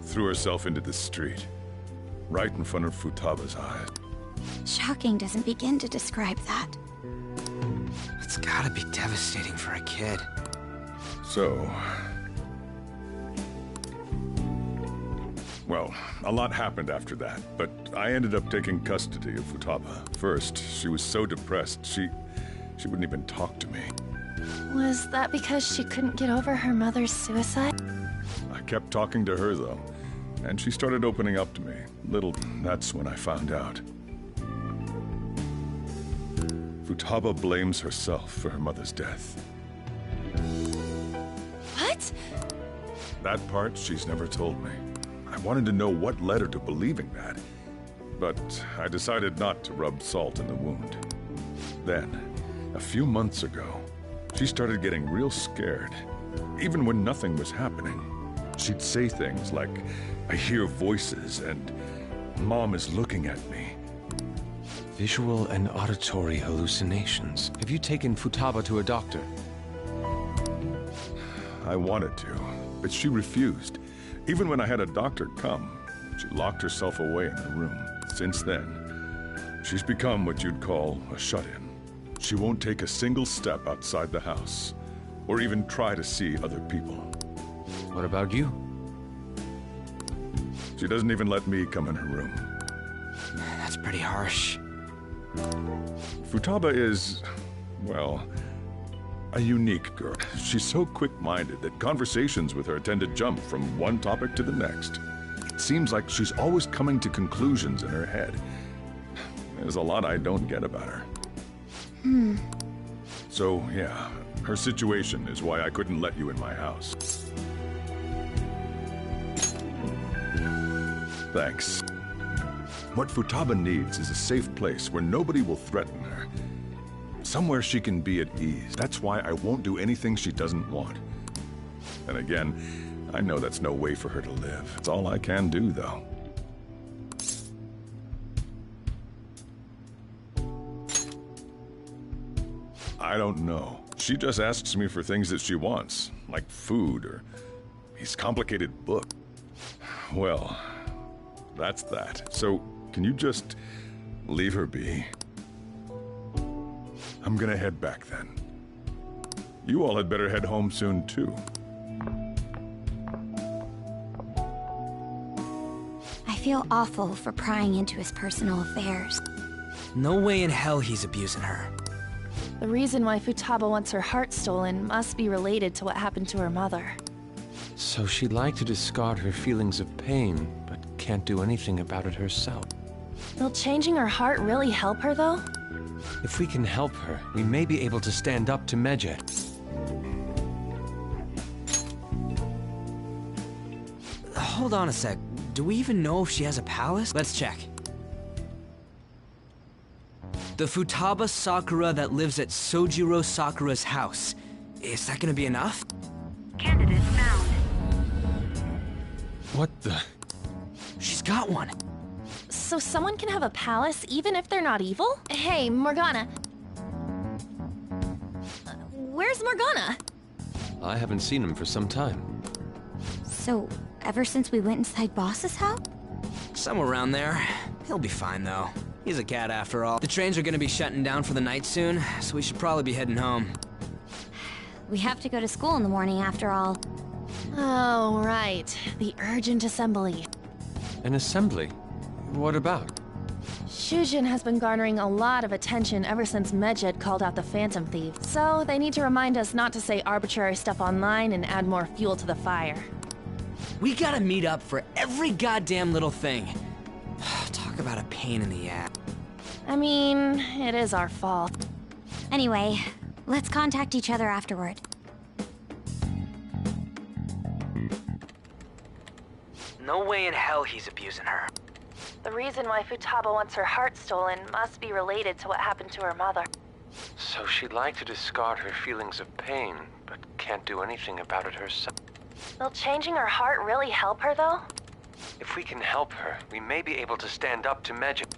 Threw herself into the street, right in front of Futaba's eyes. Shocking doesn't begin to describe that. It's gotta be devastating for a kid. So... well, a lot happened after that, but I ended up taking custody of Futaba. First, she was so depressed, she wouldn't even talk to me. Was that because she couldn't get over her mother's suicide? I kept talking to her, though, and she started opening up to me. That's when I found out. Futaba blames herself for her mother's death. What? That part she's never told me. I wanted to know what led her to believing that, but I decided not to rub salt in the wound. Then, a few months ago, she started getting real scared. Even when nothing was happening, she'd say things like, "I hear voices," and "Mom is looking at me." Visual and auditory hallucinations. Have you taken Futaba to a doctor? I wanted to, but she refused. Even when I had a doctor come, she locked herself away in her room. Since then, she's become what you'd call a shut-in. She won't take a single step outside the house, or even try to see other people. What about you? She doesn't even let me come in her room. That's pretty harsh. Futaba is, well, a unique girl. She's so quick-minded that conversations with her tend to jump from one topic to the next. It seems like she's always coming to conclusions in her head. There's a lot I don't get about her. So, yeah, her situation is why I couldn't let you in my house. Thanks. What Futaba needs is a safe place where nobody will threaten her. Somewhere she can be at ease. That's why I won't do anything she doesn't want. And again, I know that's no way for her to live. It's all I can do, though. I don't know. She just asks me for things that she wants, like food or these complicated books. Well, that's that. So, can you just leave her be? I'm gonna head back then. You all had better head home soon, too. I feel awful for prying into his personal affairs. No way in hell he's abusing her. The reason why Futaba wants her heart stolen must be related to what happened to her mother. So she'd like to discard her feelings of pain, but can't do anything about it herself. Will changing her heart really help her, though? If we can help her, we may be able to stand up to Medjed. Hold on a sec. Do we even know if she has a palace? Let's check. The Futaba Sakura that lives at Sojiro Sakura's house. Is that gonna be enough? Candidate found. What the? She's got one. So someone can have a palace even if they're not evil? Hey, Morgana. Where's Morgana? I haven't seen him for some time. So, ever since we went inside Boss's house? Somewhere around there. He'll be fine, though. He's a cat after all. The trains are gonna be shutting down for the night soon, so we should probably be heading home. We have to go to school in the morning after all. Oh, right. The urgent assembly. An assembly? What about? Shujin has been garnering a lot of attention ever since Medjed called out the Phantom Thieves. So they need to remind us not to say arbitrary stuff online and add more fuel to the fire. We gotta meet up for every goddamn little thing. Talk about a pain in the ass. I mean, it is our fault. Anyway, let's contact each other afterward. No way in hell he's abusing her. The reason why Futaba wants her heart stolen must be related to what happened to her mother. So she'd like to discard her feelings of pain, but can't do anything about it herself. Will changing her heart really help her, though? If we can help her, we may be able to stand up to Medjed.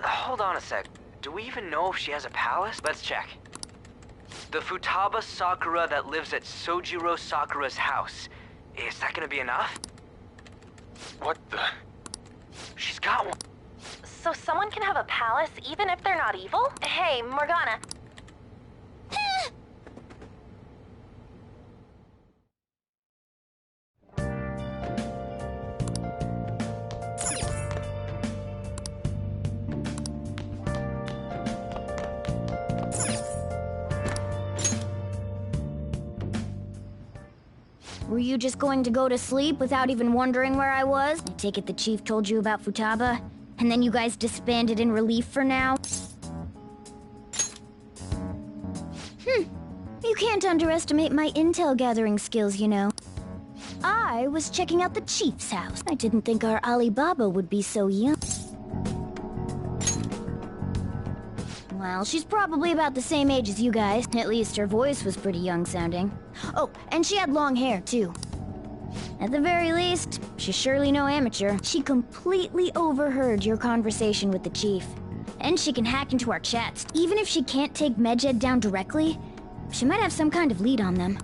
Hold on a sec. Do we even know if she has a palace? Let's check. The Futaba Sakura that lives at Sojiro Sakura's house. Is that gonna be enough? What the? She's got one. So someone can have a palace even if they're not evil? Hey, Morgana. Were you just going to go to sleep without even wondering where I was? I take it the chief told you about Futaba? And then you guys disbanded in relief for now? You can't underestimate my intel gathering skills, you know. I was checking out the chief's house. I didn't think our Alibaba would be so young. Well, she's probably about the same age as you guys. At least her voice was pretty young sounding. Oh, and she had long hair, too. At the very least, she's surely no amateur. She completely overheard your conversation with the chief. And she can hack into our chats. Even if she can't take Medjed down directly, she might have some kind of lead on them.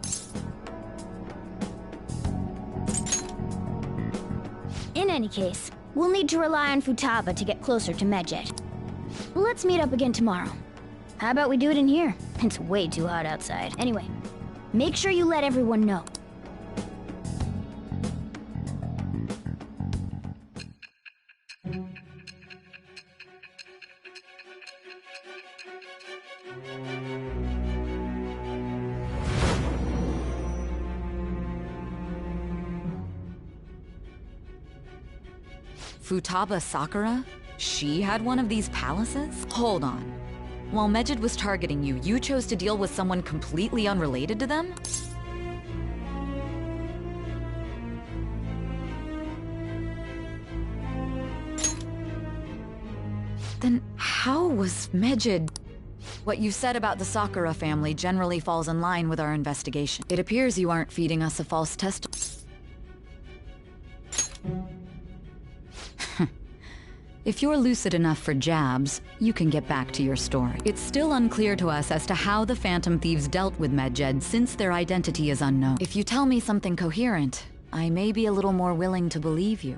In any case, we'll need to rely on Futaba to get closer to Medjed. Let's meet up again tomorrow. How about we do it in here? It's way too hot outside. Anyway, make sure you let everyone know. Futaba Sakura? She had one of these palaces? Hold on. While Medjed was targeting you, you chose to deal with someone completely unrelated to them? Then how was Medjed... What you said about the Sakura family generally falls in line with our investigation. It appears you aren't feeding us a false testimony. If you're lucid enough for jabs, you can get back to your story. It's still unclear to us as to how the Phantom Thieves dealt with Medjed since their identity is unknown. If you tell me something coherent, I may be a little more willing to believe you.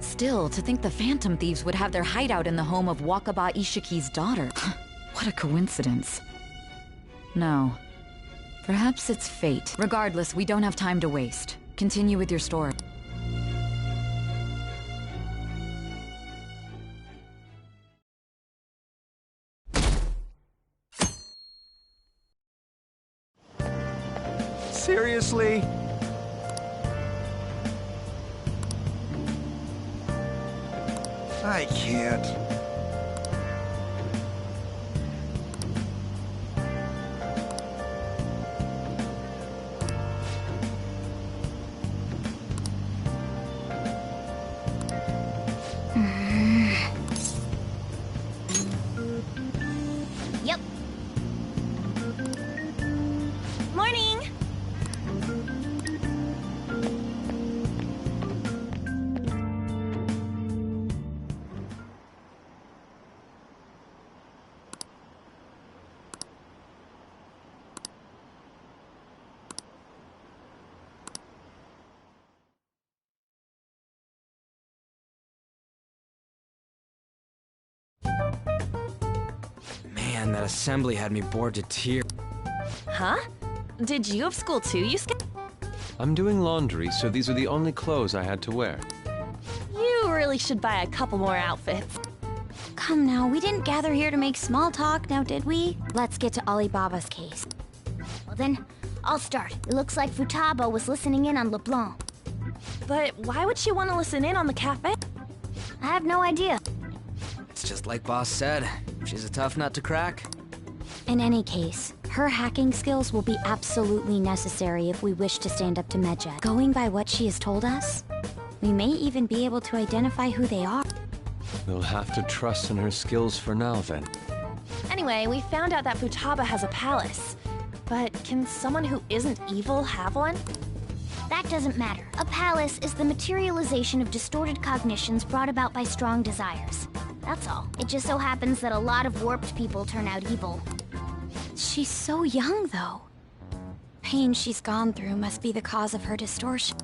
Still, to think the Phantom Thieves would have their hideout in the home of Wakaba Ishiki's daughter. What a coincidence. No. Perhaps it's fate. Regardless, we don't have time to waste. Continue with your story. Seriously? I can't. Yep. Morning! Man, that assembly had me bored to tears. Huh? Did you have school too, Yusuke? I'm doing laundry, so these are the only clothes I had to wear. You really should buy a couple more outfits. Come now, we didn't gather here to make small talk, now did we? Let's get to Alibaba's case. Well then, I'll start. It looks like Futaba was listening in on LeBlanc. But why would she want to listen in on the cafe? I have no idea. It's just like Boss said. She's a tough nut to crack. In any case, Her hacking skills will be absolutely necessary if we wish to stand up to Medjed. Going by what she has told us, we may even be able to identify who they are. We'll have to trust in her skills for now, then. Anyway, we found out that Futaba has a palace. But can someone who isn't evil have one? That doesn't matter. A palace is the materialization of distorted cognitions brought about by strong desires. That's all. It just so happens that a lot of warped people turn out evil. She's so young, though. Pain she's gone through must be the cause of her distortion.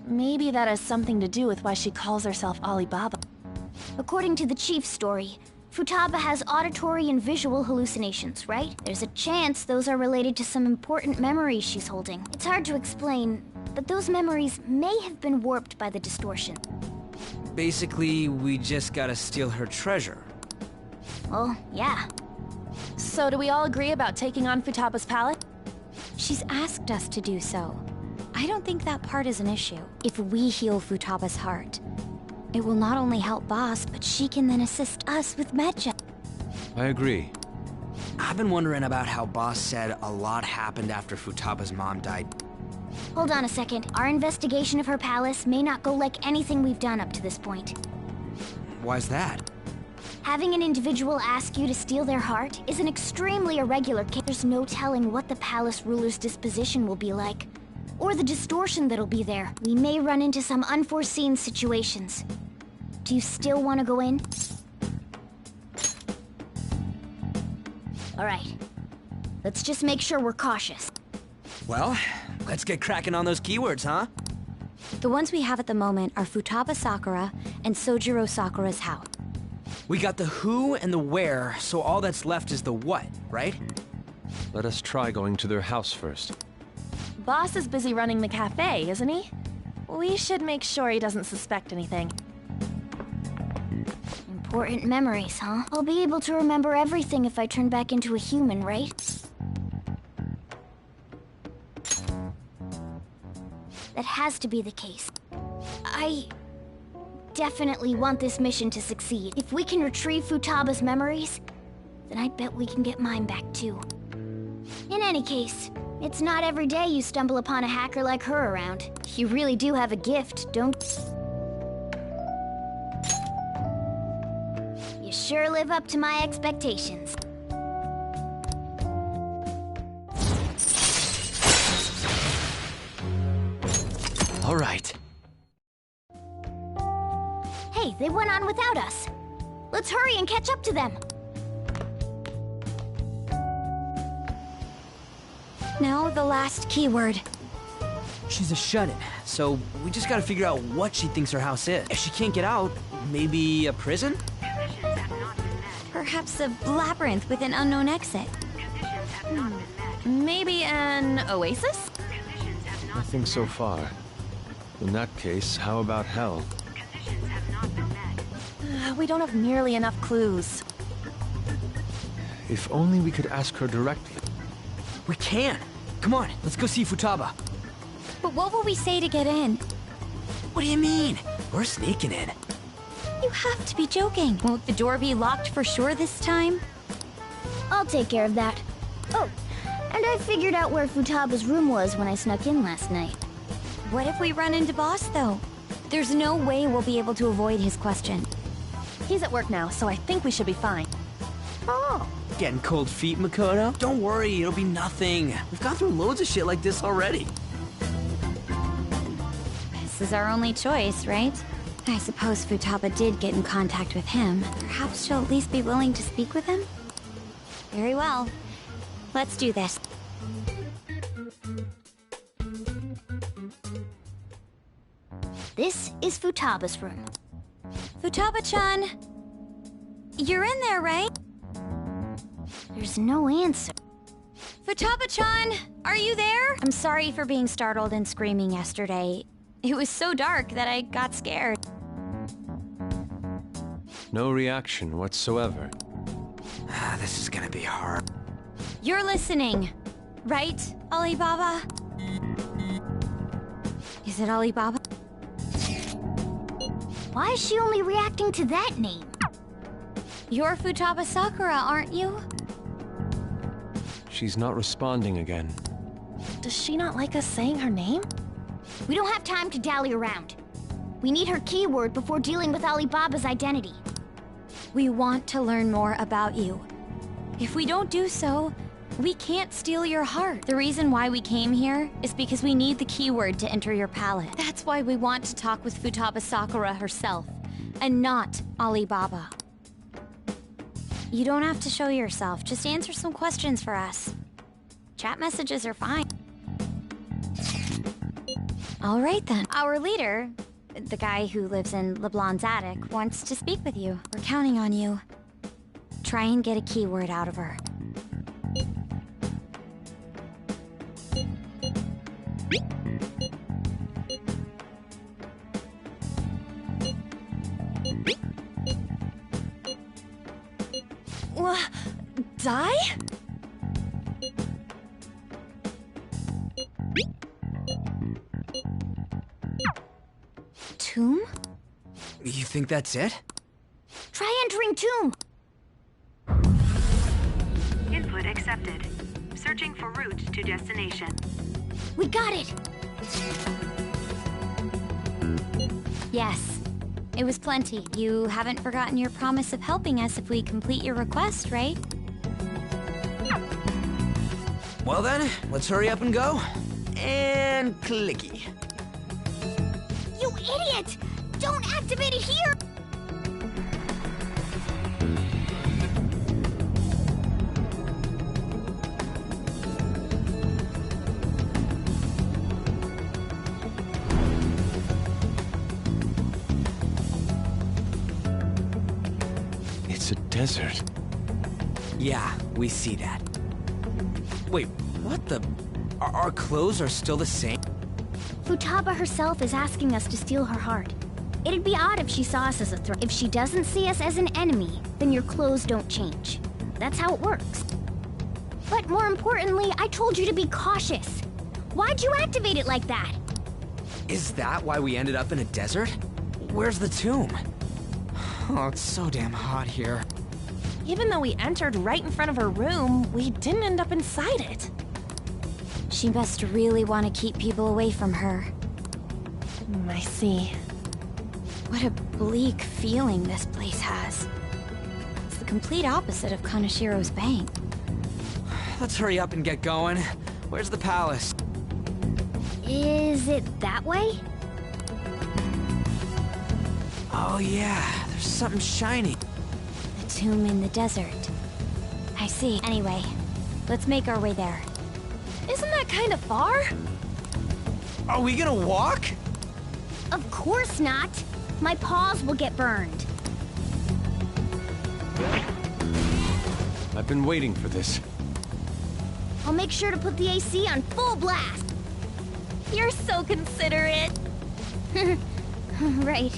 Maybe that has something to do with why she calls herself Alibaba. According to the chief's story, Futaba has auditory and visual hallucinations, right? There's a chance those are related to some important memories she's holding. It's hard to explain, but those memories may have been warped by the distortion. Basically, we just gotta steal her treasure. Well, yeah. So do we all agree about taking on Futaba's palace? She's asked us to do so. I don't think that part is an issue. If we heal Futaba's heart, it will not only help Boss, but she can then assist us with Medjed. I agree. I've been wondering about how Boss said a lot happened after Futaba's mom died. Hold on a second. Our investigation of her palace may not go like anything we've done up to this point. Why's that? Having an individual ask you to steal their heart is an extremely irregular case. There's no telling what the palace ruler's disposition will be like, or the distortion that'll be there. We may run into some unforeseen situations. Do you still want to go in? All right. Let's just make sure we're cautious. Well, let's get cracking on those keywords, huh? The ones we have at the moment are Futaba Sakura and Sojiro Sakura's house. We got the who and the where, so all that's left is the what, right? Let us try going to their house first. Boss is busy running the cafe, isn't he? We should make sure he doesn't suspect anything. Important memories, huh? I'll be able to remember everything if I turn back into a human, right? That has to be the case. I definitely want this mission to succeed. If we can retrieve Futaba's memories, then I bet we can get mine back too. In any case, it's not every day you stumble upon a hacker like her around. You really do have a gift, don't you? Sure live up to my expectations. All right. Hey, they went on without us. Let's hurry and catch up to them. Now the last keyword. She's a shut-in, so we just gotta figure out what she thinks her house is. If she can't get out, maybe a prison? Perhaps a labyrinth with an unknown exit. Maybe an oasis? Nothing so far. In that case, how about hell? We don't have nearly enough clues. If only we could ask her directly. We can! Come on, let's go see Futaba. But what will we say to get in? What do you mean? We're sneaking in. You have to be joking. Won't the door be locked for sure this time? I'll take care of that. Oh, and I figured out where Futaba's room was when I snuck in last night. What if we run into Boss, though? There's no way we'll be able to avoid his question. He's at work now, so I think we should be fine. Oh, getting cold feet, Makoto? Don't worry, it'll be nothing. We've gone through loads of shit like this already. This is our only choice, right? I suppose Futaba did get in contact with him. Perhaps she'll at least be willing to speak with him? Very well. Let's do this. This is Futaba's room. Futaba-chan! You're in there, right? There's no answer. Futaba-chan! Are you there? I'm sorry for being startled and screaming yesterday. It was so dark that I got scared. No reaction whatsoever. This is gonna be hard. You're listening, right, Alibaba? Is it Alibaba? Why is she only reacting to that name? You're Futaba Sakura, aren't you? She's not responding again. Does she not like us saying her name? We don't have time to dally around. We need her keyword before dealing with Alibaba's identity. We want to learn more about you. If we don't do so, we can't steal your heart. The reason why we came here is because we need the keyword to enter your palace. That's why we want to talk with Futaba Sakura herself, and not Alibaba. You don't have to show yourself, just answer some questions for us. Chat messages are fine. All right then. Our leader, the guy who lives in LeBlanc's attic, wants to speak with you. We're counting on you. Try and get a keyword out of her. Die? Tomb? You think that's it? Try entering tomb! Input accepted. Searching for route to destination. We got it! Yes. It was plenty. You haven't forgotten your promise of helping us if we complete your request, right? Well then, let's hurry up and go. And clicky. You idiot! Don't activate it here! It's a desert. Yeah, we see that. Wait, what the? Our clothes are still the same? Futaba herself is asking us to steal her heart. It'd be odd if she saw us as a threat. If she doesn't see us as an enemy, then your clothes don't change. That's how it works. But more importantly, I told you to be cautious. Why'd you activate it like that? Is that why we ended up in a desert? Where's the tomb? Oh, it's so damn hot here. Even though we entered right in front of her room, we didn't end up inside it. She must really want to keep people away from her. I see. What a bleak feeling this place has. It's the complete opposite of Kanashiro's bank. Let's hurry up and get going. Where's the palace? Is it that way? Oh yeah, there's something shiny. The tomb in the desert. I see. Anyway, let's make our way there. Isn't that kind of far? Are we gonna walk? Of course not. My paws will get burned. I've been waiting for this. I'll make sure to put the AC on full blast. You're so considerate. Right.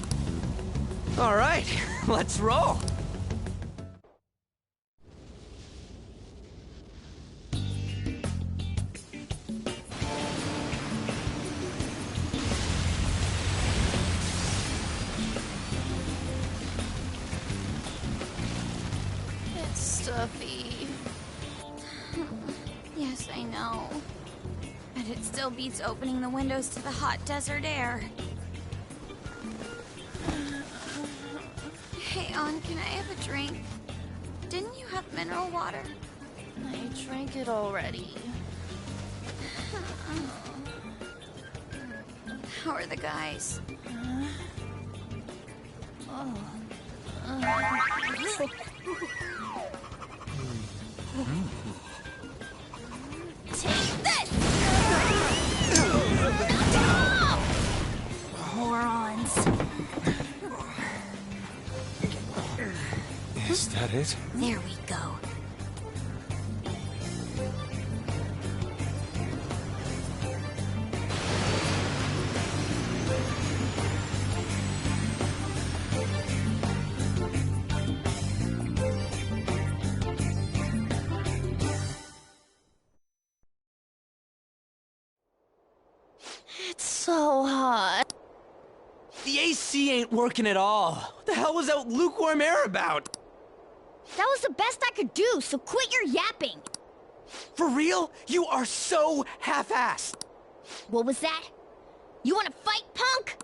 All right, let's roll. It's stuffy. Yes, I know. But it still beats opening the windows to the hot desert air. Hey, On, can I have a drink? Didn't you have mineral water? I drank it already. How are the guys? Take this! Morons. Is that it? There we go. It's so hot. The AC ain't working at all. What the hell was that lukewarm air about? That was the best I could do, so quit your yapping. For real? You are so half-assed. What was that? You wanna fight, punk?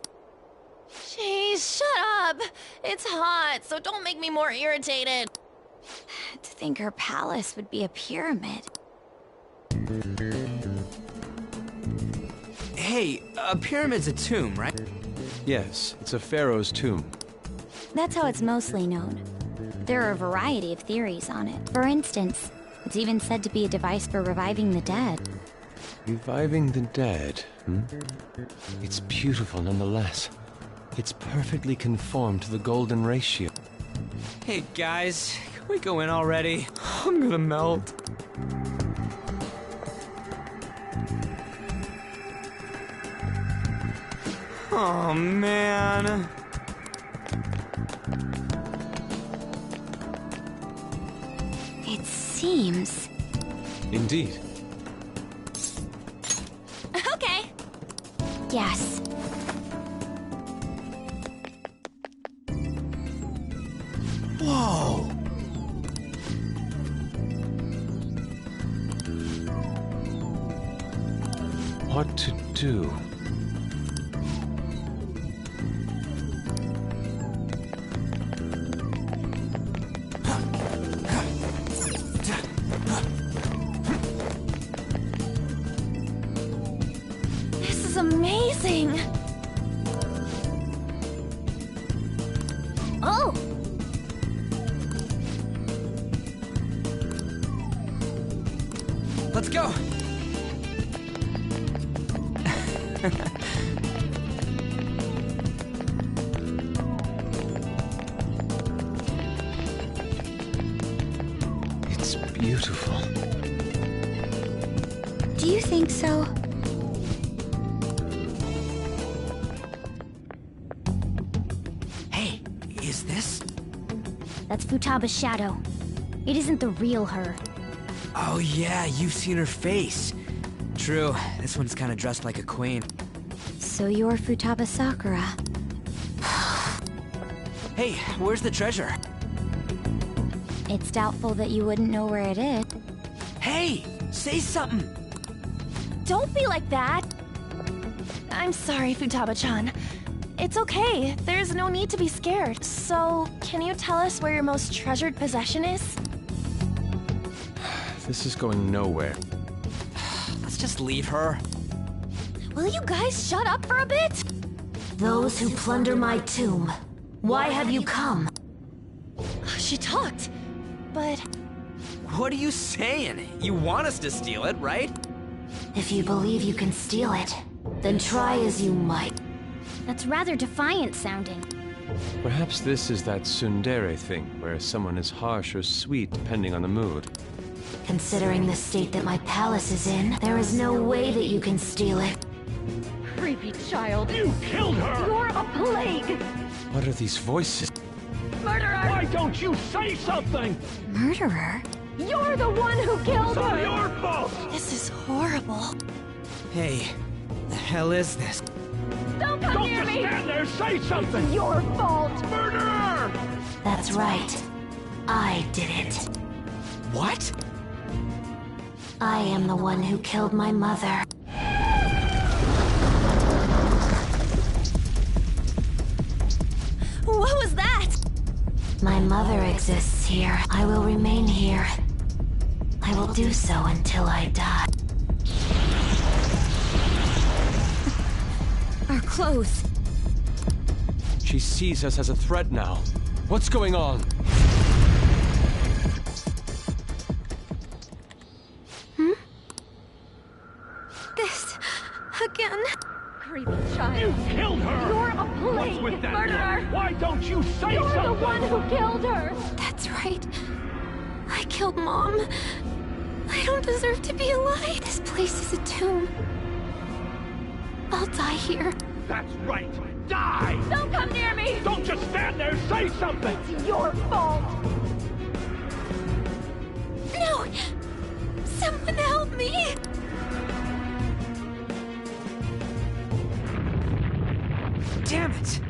Jeez, shut up. It's hot, so don't make me more irritated. To think her palace would be a pyramid. Hey, a pyramid's a tomb, right? Yes, it's a pharaoh's tomb. That's how it's mostly known. There are a variety of theories on it. For instance, it's even said to be a device for reviving the dead. Reviving the dead, It's beautiful nonetheless. It's perfectly conformed to the golden ratio. Hey guys, can we go in already? I'm gonna melt. Oh man. It seems... Indeed. Okay. Yes. Whoa! What to do? This is amazing. Oh! Let's go! It's beautiful. Do you think so? Hey, is this? That's Futaba's shadow. It isn't the real her. Oh yeah, you've seen her face. True, this one's kinda dressed like a queen. So you're Futaba Sakura. Hey, where's the treasure? It's doubtful that you wouldn't know where it is. Hey, say something! Don't be like that. I'm sorry, Futaba-chan. It's okay. There's no need to be scared. So, can you tell us where your most treasured possession is? This is going nowhere. Let's just leave her. Will you guys shut up for a bit? Those who plunder my tomb, why have you come? She talked, but... What are you saying? You want us to steal it, right? If you believe you can steal it, then try as you might. That's rather defiant sounding. Perhaps this is that tsundere thing, where someone is harsh or sweet depending on the mood. Considering the state that my palace is in, there is no way that you can steal it. Creepy child. You killed her! You're a plague! What are these voices? Murderer! Why don't you say something? Murderer? You're the one who killed her! It's all your fault! This is horrible. Hey, the hell is this? Don't come near me! Don't just stand there, say something! It's your fault! Murderer! That's right. I did it. What? I am the one who killed my mother. What was that? My mother exists here. I will remain here. I will do so until I die. Our clothes. She sees us as a threat now. What's going on? This... again? Creepy child. You killed her! You're a plague! What's with that? Murderer! Why don't you say You're something? the one who killed her! That's right. I killed Mom. I don't deserve to be alive. This place is a tomb. I'll die here. That's right! Die! Don't come near me! Don't just stand there, say something! It's your fault! No! Someone help me! Damn it!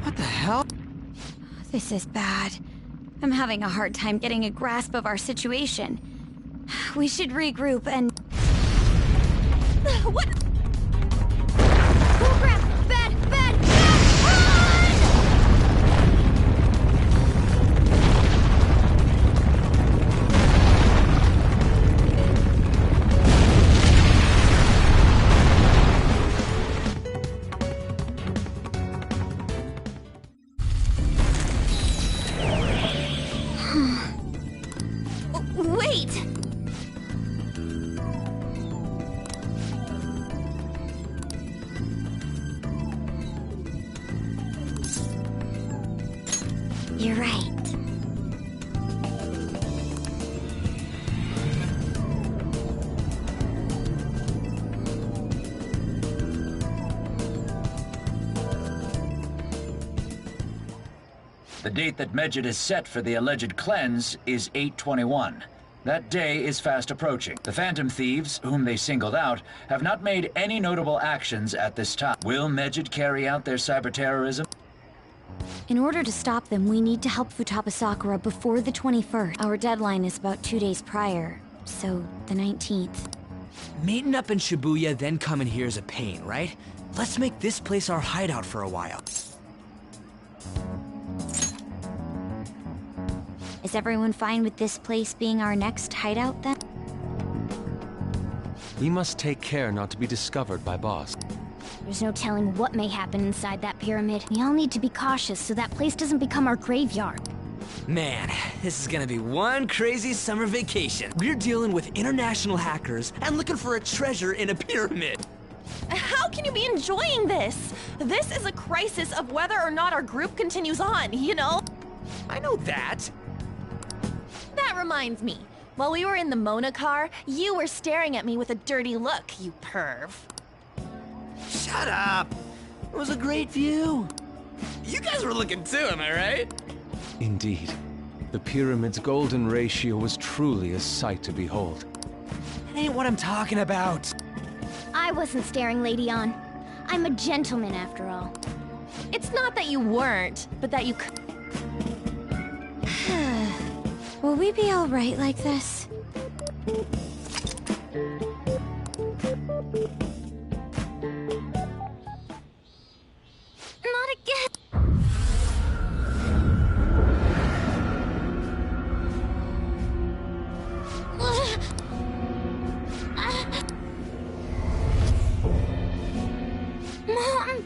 What the hell? This is bad. I'm having a hard time getting a grasp of our situation. We should regroup and... What? Oh crap! Bad! Bad! Wait! You're right. The date that Medjed is set for the alleged cleanse is 8/21. That day is fast approaching. The Phantom Thieves, whom they singled out, have not made any notable actions at this time. Will Medjed carry out their cyber-terrorism? In order to stop them, we need to help Futaba Sakura before the 21st. Our deadline is about 2 days prior, so the 19th. Meeting up in Shibuya, then coming here is a pain, right? Let's make this place our hideout for a while. Is everyone fine with this place being our next hideout, then? We must take care not to be discovered by Boss. There's no telling what may happen inside that pyramid. We all need to be cautious so that place doesn't become our graveyard. Man, this is gonna be one crazy summer vacation. We're dealing with international hackers and looking for a treasure in a pyramid. How can you be enjoying this? This is a crisis of whether or not our group continues on, you know? I know that. That reminds me. While we were in the Mona car, you were staring at me with a dirty look, you perv. Shut up! It was a great view. You guys were looking too, am I right? Indeed. The pyramid's golden ratio was truly a sight to behold. That ain't what I'm talking about. I wasn't staring, Lady On. I'm a gentleman after all. It's not that you weren't, but that you could. Will we be alright like this? Not again! Mom!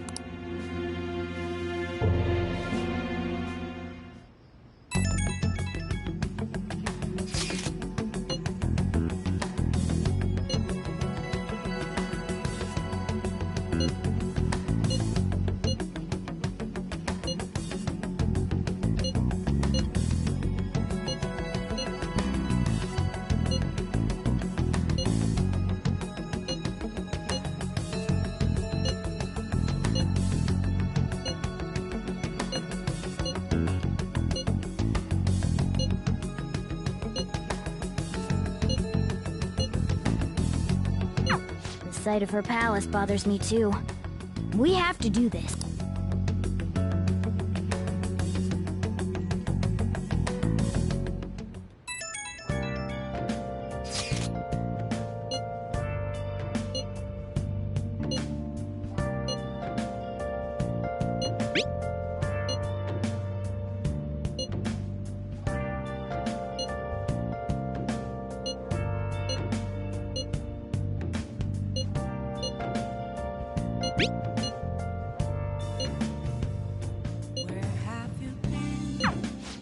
The sight of her palace bothers me too. We have to do this.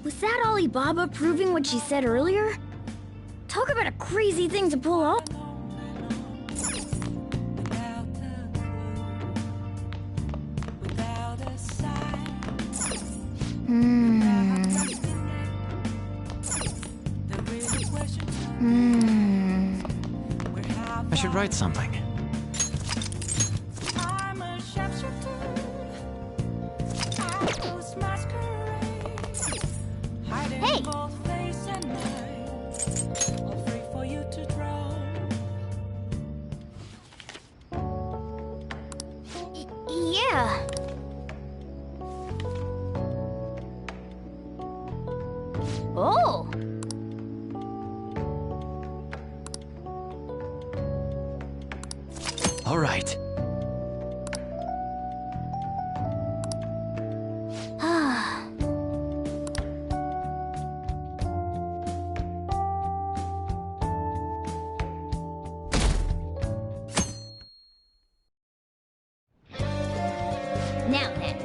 Was that Alibaba proving what she said earlier? Talk about a crazy thing to pull off. I should write something. Hey! Yeah. Oh! All right. Now then.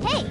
Hey!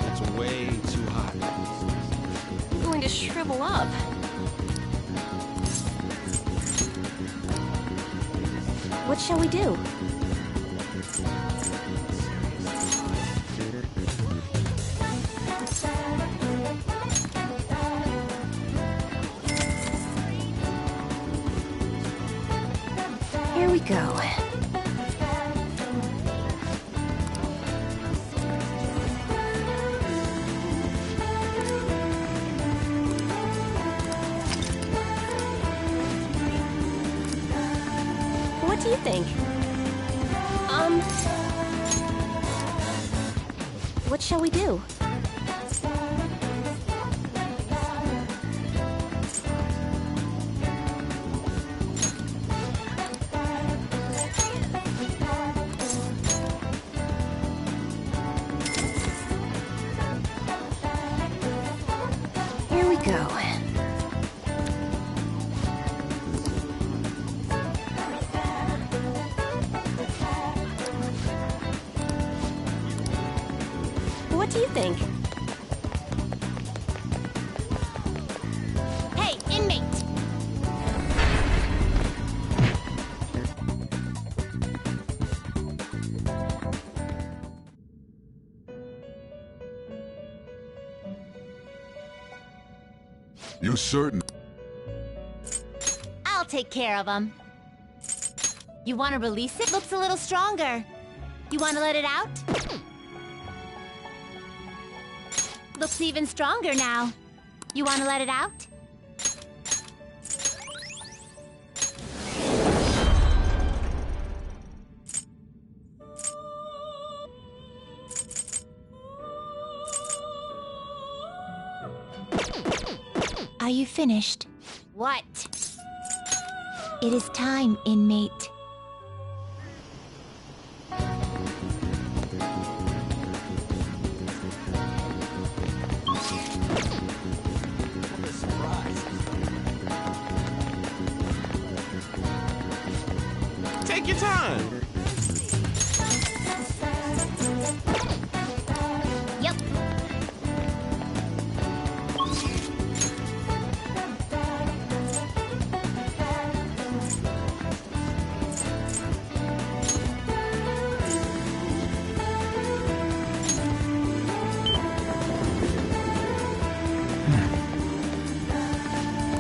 It's way too hot. I'm going to shrivel up. What shall we do? Here we go. What do you think? What shall we do? Here we go. What do you think? Hey, inmate! You certain? I'll take care of him. You want to release it? Looks a little stronger. You want to let it out? Looks even stronger now. You want to let it out? Are you finished? What? It is time, inmate. Take your time. Yep.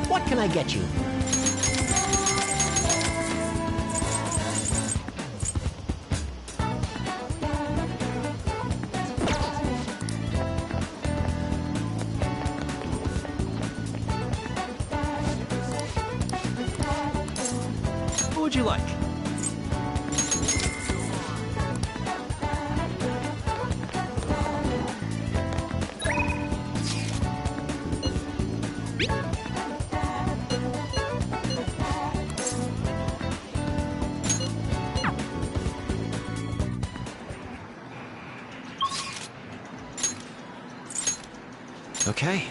What can I get you? What would you like? Okay.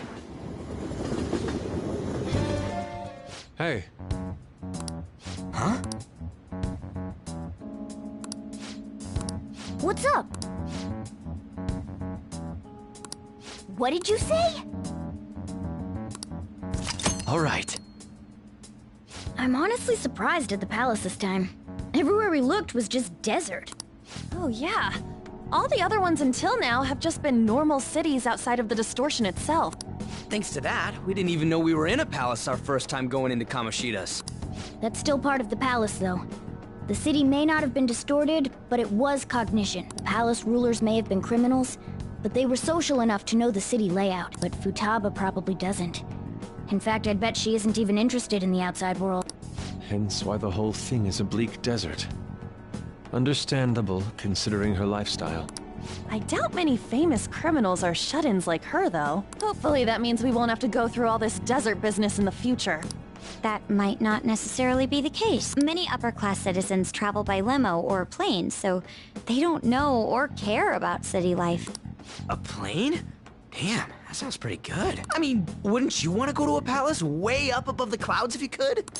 Hey. Huh? What's up? What did you say? All right. I'm honestly surprised at the palace this time. Everywhere we looked was just desert. Oh yeah. All the other ones until now have just been normal cities outside of the distortion itself. Thanks to that, we didn't even know we were in a palace our first time going into Kamoshida's. That's still part of the palace, though. The city may not have been distorted, but it was cognition. The palace rulers may have been criminals, but they were social enough to know the city layout. But Futaba probably doesn't. In fact, I'd bet she isn't even interested in the outside world. Hence why the whole thing is a bleak desert. Understandable, considering her lifestyle. I doubt many famous criminals are shut-ins like her, though. Hopefully that means we won't have to go through all this desert business in the future. That might not necessarily be the case. Many upper-class citizens travel by limo or plane, so they don't know or care about city life. A plane? Damn, that sounds pretty good. I mean, wouldn't you want to go to a palace way up above the clouds if you could?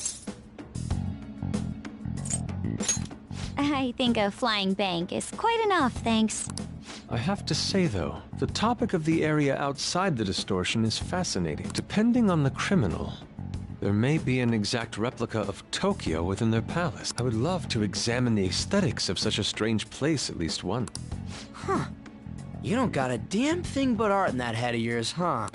I think a flying bank is quite enough, thanks. I have to say, though, the topic of the area outside the distortion is fascinating. Depending on the criminal, there may be an exact replica of Tokyo within their palace. I would love to examine the aesthetics of such a strange place at least once. Huh. You don't got a damn thing but art in that head of yours, huh?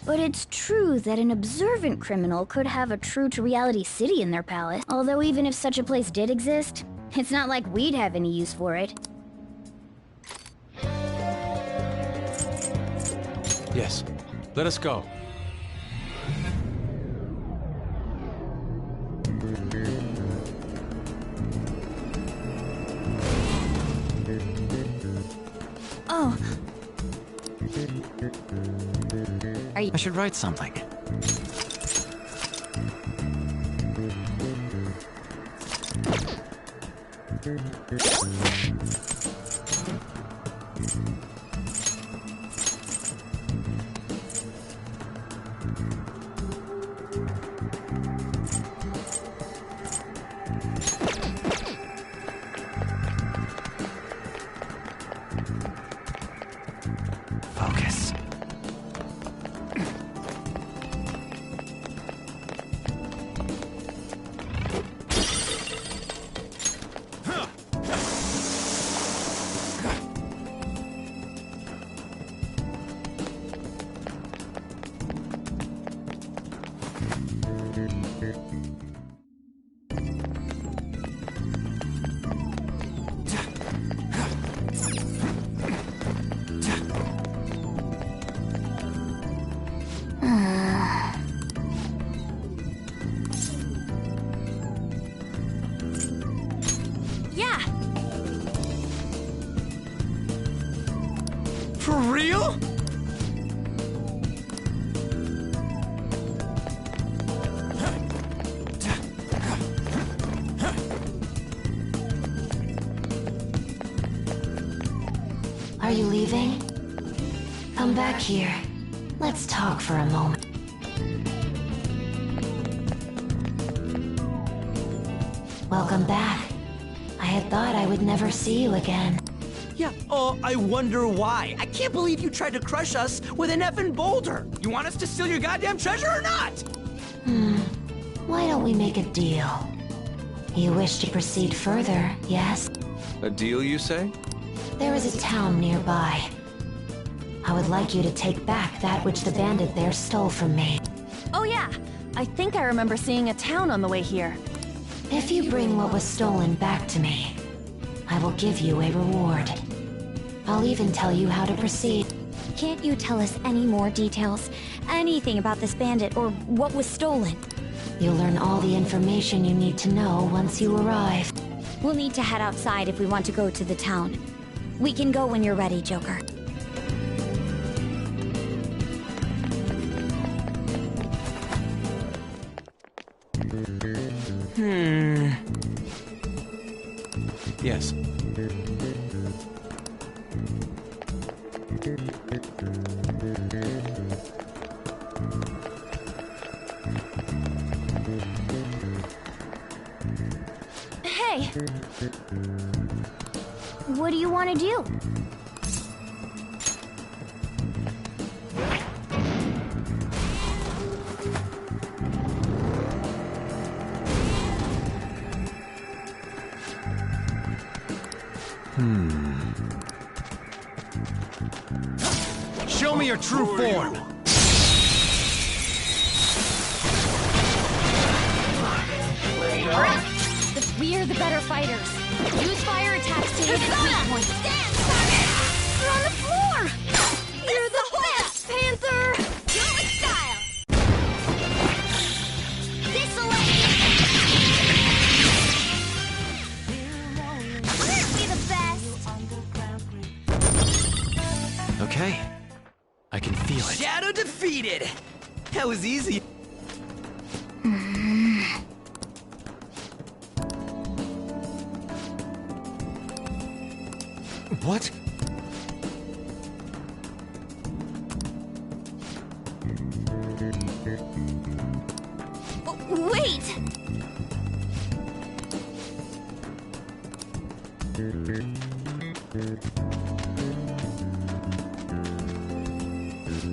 But it's true that an observant criminal could have a true-to-reality city in their palace. Although even if such a place did exist, it's not like we'd have any use for it. Yes, let us go. Oh. I should write something. Focus. Yeah. For real? Are you leaving? Come back here. Let's talk for a moment. Welcome back. I had thought I would never see you again. Yeah, oh, I wonder why. I can't believe you tried to crush us with an effing boulder. You want us to steal your goddamn treasure or not? Why don't we make a deal? You wish to proceed further, yes? A deal, you say? There is a town nearby. I would like you to take back that which the bandit there stole from me. Oh yeah, I think I remember seeing a town on the way here. If you bring what was stolen back to me, I will give you a reward. I'll even tell you how to proceed. Can't you tell us any more details? Anything about this bandit or what was stolen? You'll learn all the information you need to know once you arrive. We'll need to head outside if we want to go to the town. We can go when you're ready, Joker. Yes. Hey! What do you want to do? Show me your true form! We're the better fighters. Use fire attacks to hit its weak points. You're on the floor! You're the best, Panther! Do it with style! This'll let Aren't we the best? Okay. I can feel it. Shadow defeated! That was easy. What? Wait!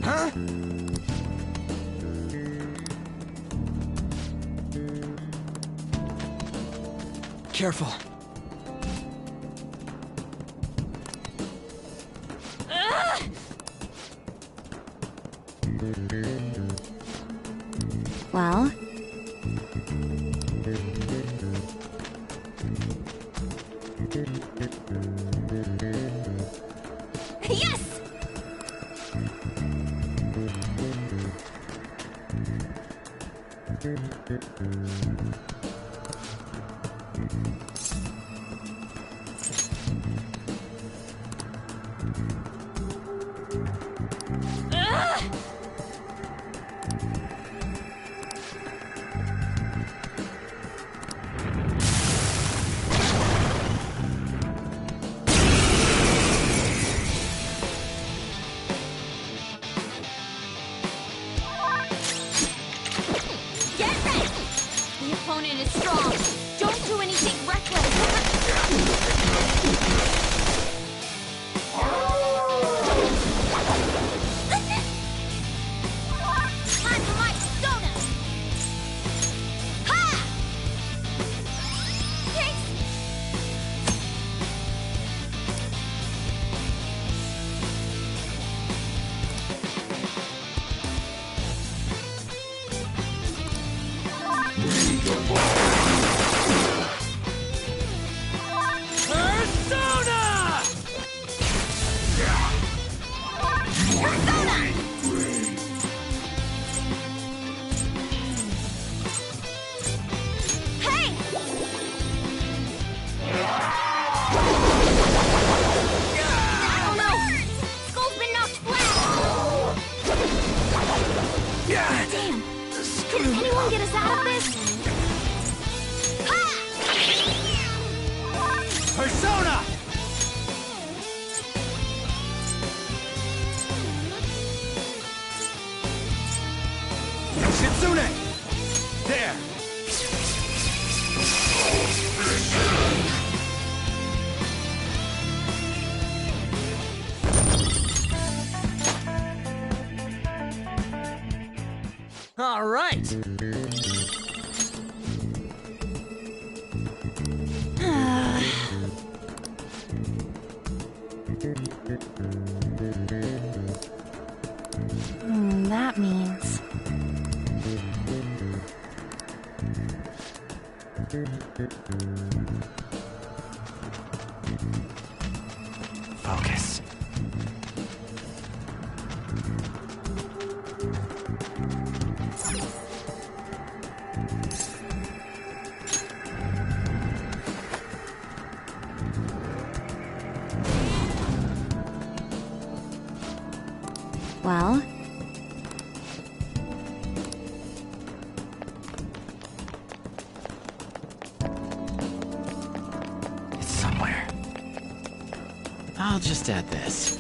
Huh? Careful. Well? Yes! Get ready! The opponent is strong. Don't do anything reckless. Time for my soda! Ha! Hey! Oh no! Skull's been knocked flat! Damn! Can anyone get us out of this? Persona! Shitsune! There! All right! That means... Focus. Well? It's somewhere. I'll just add this.